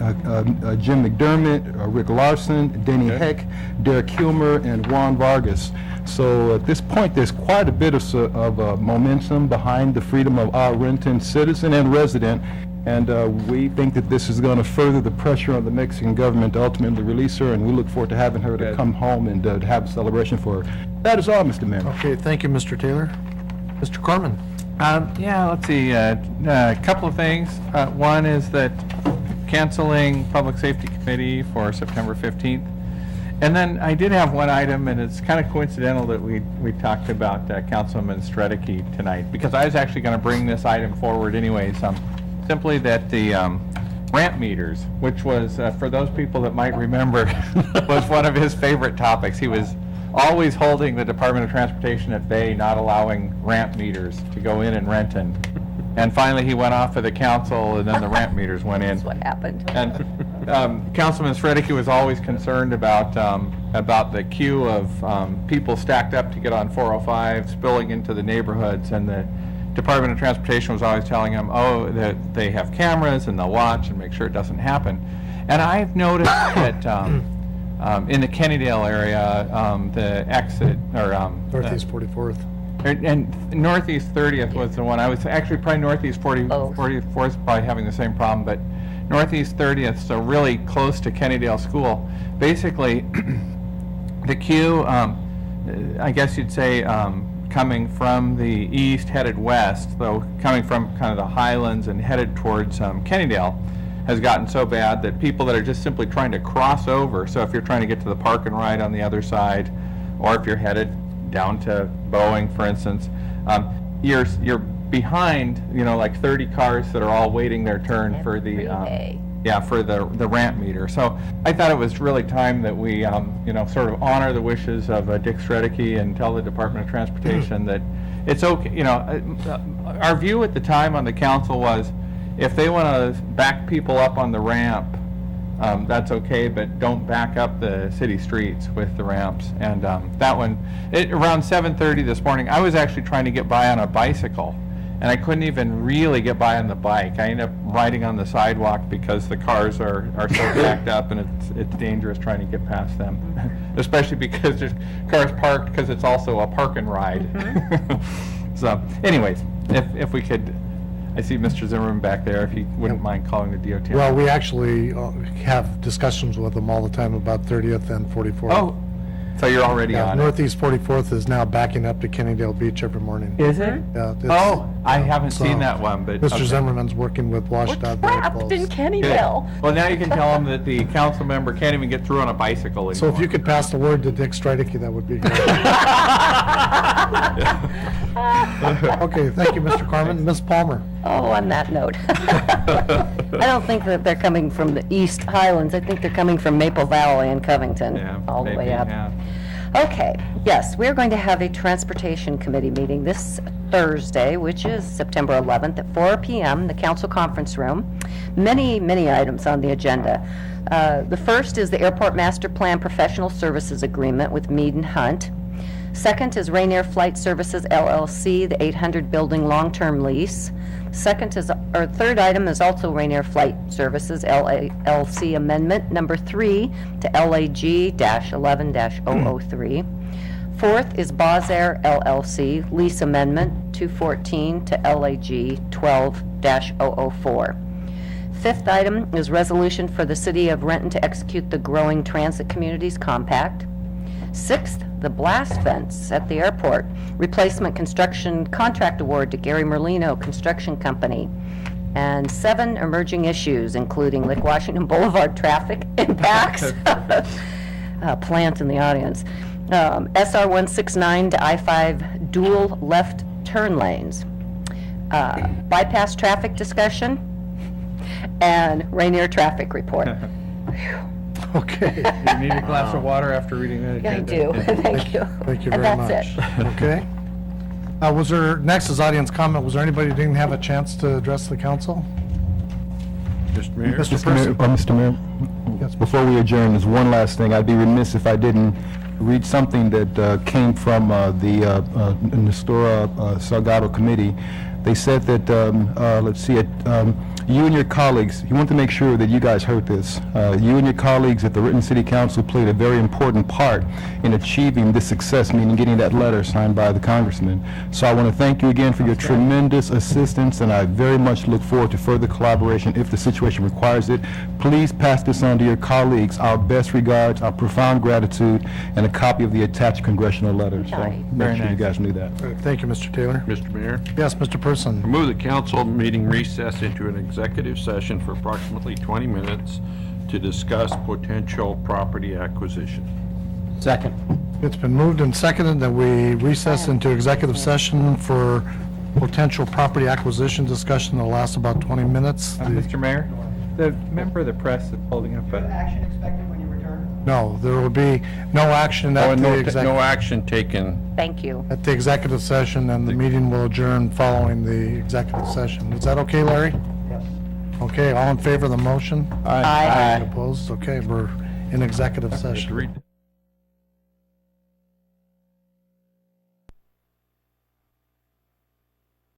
Jim McDermott, Rick Larson, Denny Heck, Derek Kilmer, and Juan Vargas. So at this point, there's quite a bit of momentum behind the freedom of our Renton citizen and resident, and we think that this is going to further the pressure on the Mexican government to ultimately release her, and we look forward to having her to come home and to have a celebration for her. That is all, Mr. Mayor. Okay, thank you, Mr. Taylor. Mr. Corman? Yeah, let's see, a couple of things. One is that canceling Public Safety Committee for September 15th. And then I did have one item, and it's kind of coincidental that we talked about Councilman Stredeke tonight, because I was actually going to bring this item forward anyways. Simply that the ramp meters, which was, for those people that might remember, was one of his favorite topics. He was always holding the Department of Transportation at bay, not allowing ramp meters to go in Renton. And finally, he went off of the council, and then the ramp meters went in. That's what happened. And Councilman Stredeke was always concerned about the queue of people stacked up to get on 405, spilling into the neighborhoods, and the Department of Transportation was always telling him, oh, that they have cameras and they'll watch and make sure it doesn't happen. And I've noticed that in the Kennydale area, the exit, or Northeast 44th. and Northeast 30th was the one. I was actually probably Northeast 44th is probably having the same problem, but Northeast 30th, so really close to Kennydale School. Basically, the queue, I guess you'd say, coming from the east headed west, though coming from kind of the Highlands and headed towards Kennydale, has gotten so bad that people that are just simply trying to cross over, so if you're trying to get to the park and ride on the other side, or if you're headed down to Boeing, for instance, you're behind, like 30 cars that are all waiting their turn for the for the ramp meter. So I thought it was really time that we sort of honor the wishes of Dick Stredeke and tell the Department of Transportation that it's okay. Our view at the time on the council was, if they want to back people up on the ramp, that's okay, but don't back up the city streets with the ramps. And that one, around 7:30 this morning, I was actually trying to get by on a bicycle, and I couldn't even really get by on the bike. I ended up riding on the sidewalk because the cars are so backed up, and it's dangerous trying to get past them, especially because there's cars parked, because it's also a park and ride. So, anyways, if we could. I see Mr. Zimmerman back there, if he wouldn't mind calling the DOT. Well, we actually have discussions with them all the time about 30th and 44th. Oh, So you're already Yeah, on it. Northeast 44th is now backing up to Kennydale Beach every morning. Is it? Yeah. it's- Oh, I haven't so, seen that one, but. Mr. okay. Zimmerman's working with Washtenaw Vehicles. Good. Well, now you can tell them that the council member can't even get through on a bicycle anymore. So if you could pass the word to Dick Streiticke, that would be great. Okay, thank you, Mr. Carmen. Ms. Palmer? Oh, on that note. I don't think that they're coming from the East Highlands. I think they're coming from Maple Valley and Covington, all the way up. Okay, yes, we're going to have a Transportation Committee meeting this Thursday, which is September 11th at 4 p.m., the council conference room. Many, many items on the agenda. The first is the Airport Master Plan Professional Services Agreement with Mead and Hunt. Second is Rainier Flight Services LLC, the 800 building long-term lease. Third item is also Rainier Flight Services LLC amendment number 3 to LAG-11-003. Fourth is Bozair LLC lease amendment 214 to LAG-12-004. Fifth item is resolution for the City of Renton to execute the Growing Transit Communities Compact. Sixth, the blast fence at the airport, replacement construction contract award to Gary Merlino Construction Company. And 7 emerging issues, including Lake Washington Boulevard traffic impacts. Plant in the audience. SR 169 to I-5 dual left turn lanes. Bypass traffic discussion, and Rainier traffic report. Okay. You need a glass of water after reading that I agenda? do, thank you. Thank you And very that's much. it. Okay. Next is audience comment. Was there anybody who didn't have a chance to address the council? Mr. Mayor? Mr. Person? Mr. Mayor, before we adjourn, there's one last thing. I'd be remiss if I didn't read something that came from the Nestora Salgado Committee. They said that, you and your colleagues, you want to make sure that you guys heard this. You and your colleagues at the Renton City Council played a very important part in achieving this success, meaning getting that letter signed by the congressman. So I want to thank you again for your tremendous assistance, and I very much look forward to further collaboration if the situation requires it. Please pass this on to your colleagues. Our best regards, our profound gratitude, and a copy of the attached congressional letter. So Okay. make sure you guys knew that. Thank you, Mr. Taylor. Mr. Mayor? Yes, Mr. Person. I move the council meeting recess into an executive session for approximately 20 minutes to discuss potential property acquisition. Second. It's been moved and seconded that we recess into executive session for potential property acquisition discussion that'll last about 20 minutes. Mr. Mayor, the member of the press is holding up a... Action expected when you return? No, there will be no action Oh, at and the no action taken. Thank you. at the executive session, and the meeting will adjourn following the executive session. Is that okay, Larry? Yes. Okay, all in favor of the motion? Aye. Opposed? Okay, we're in executive session. Read.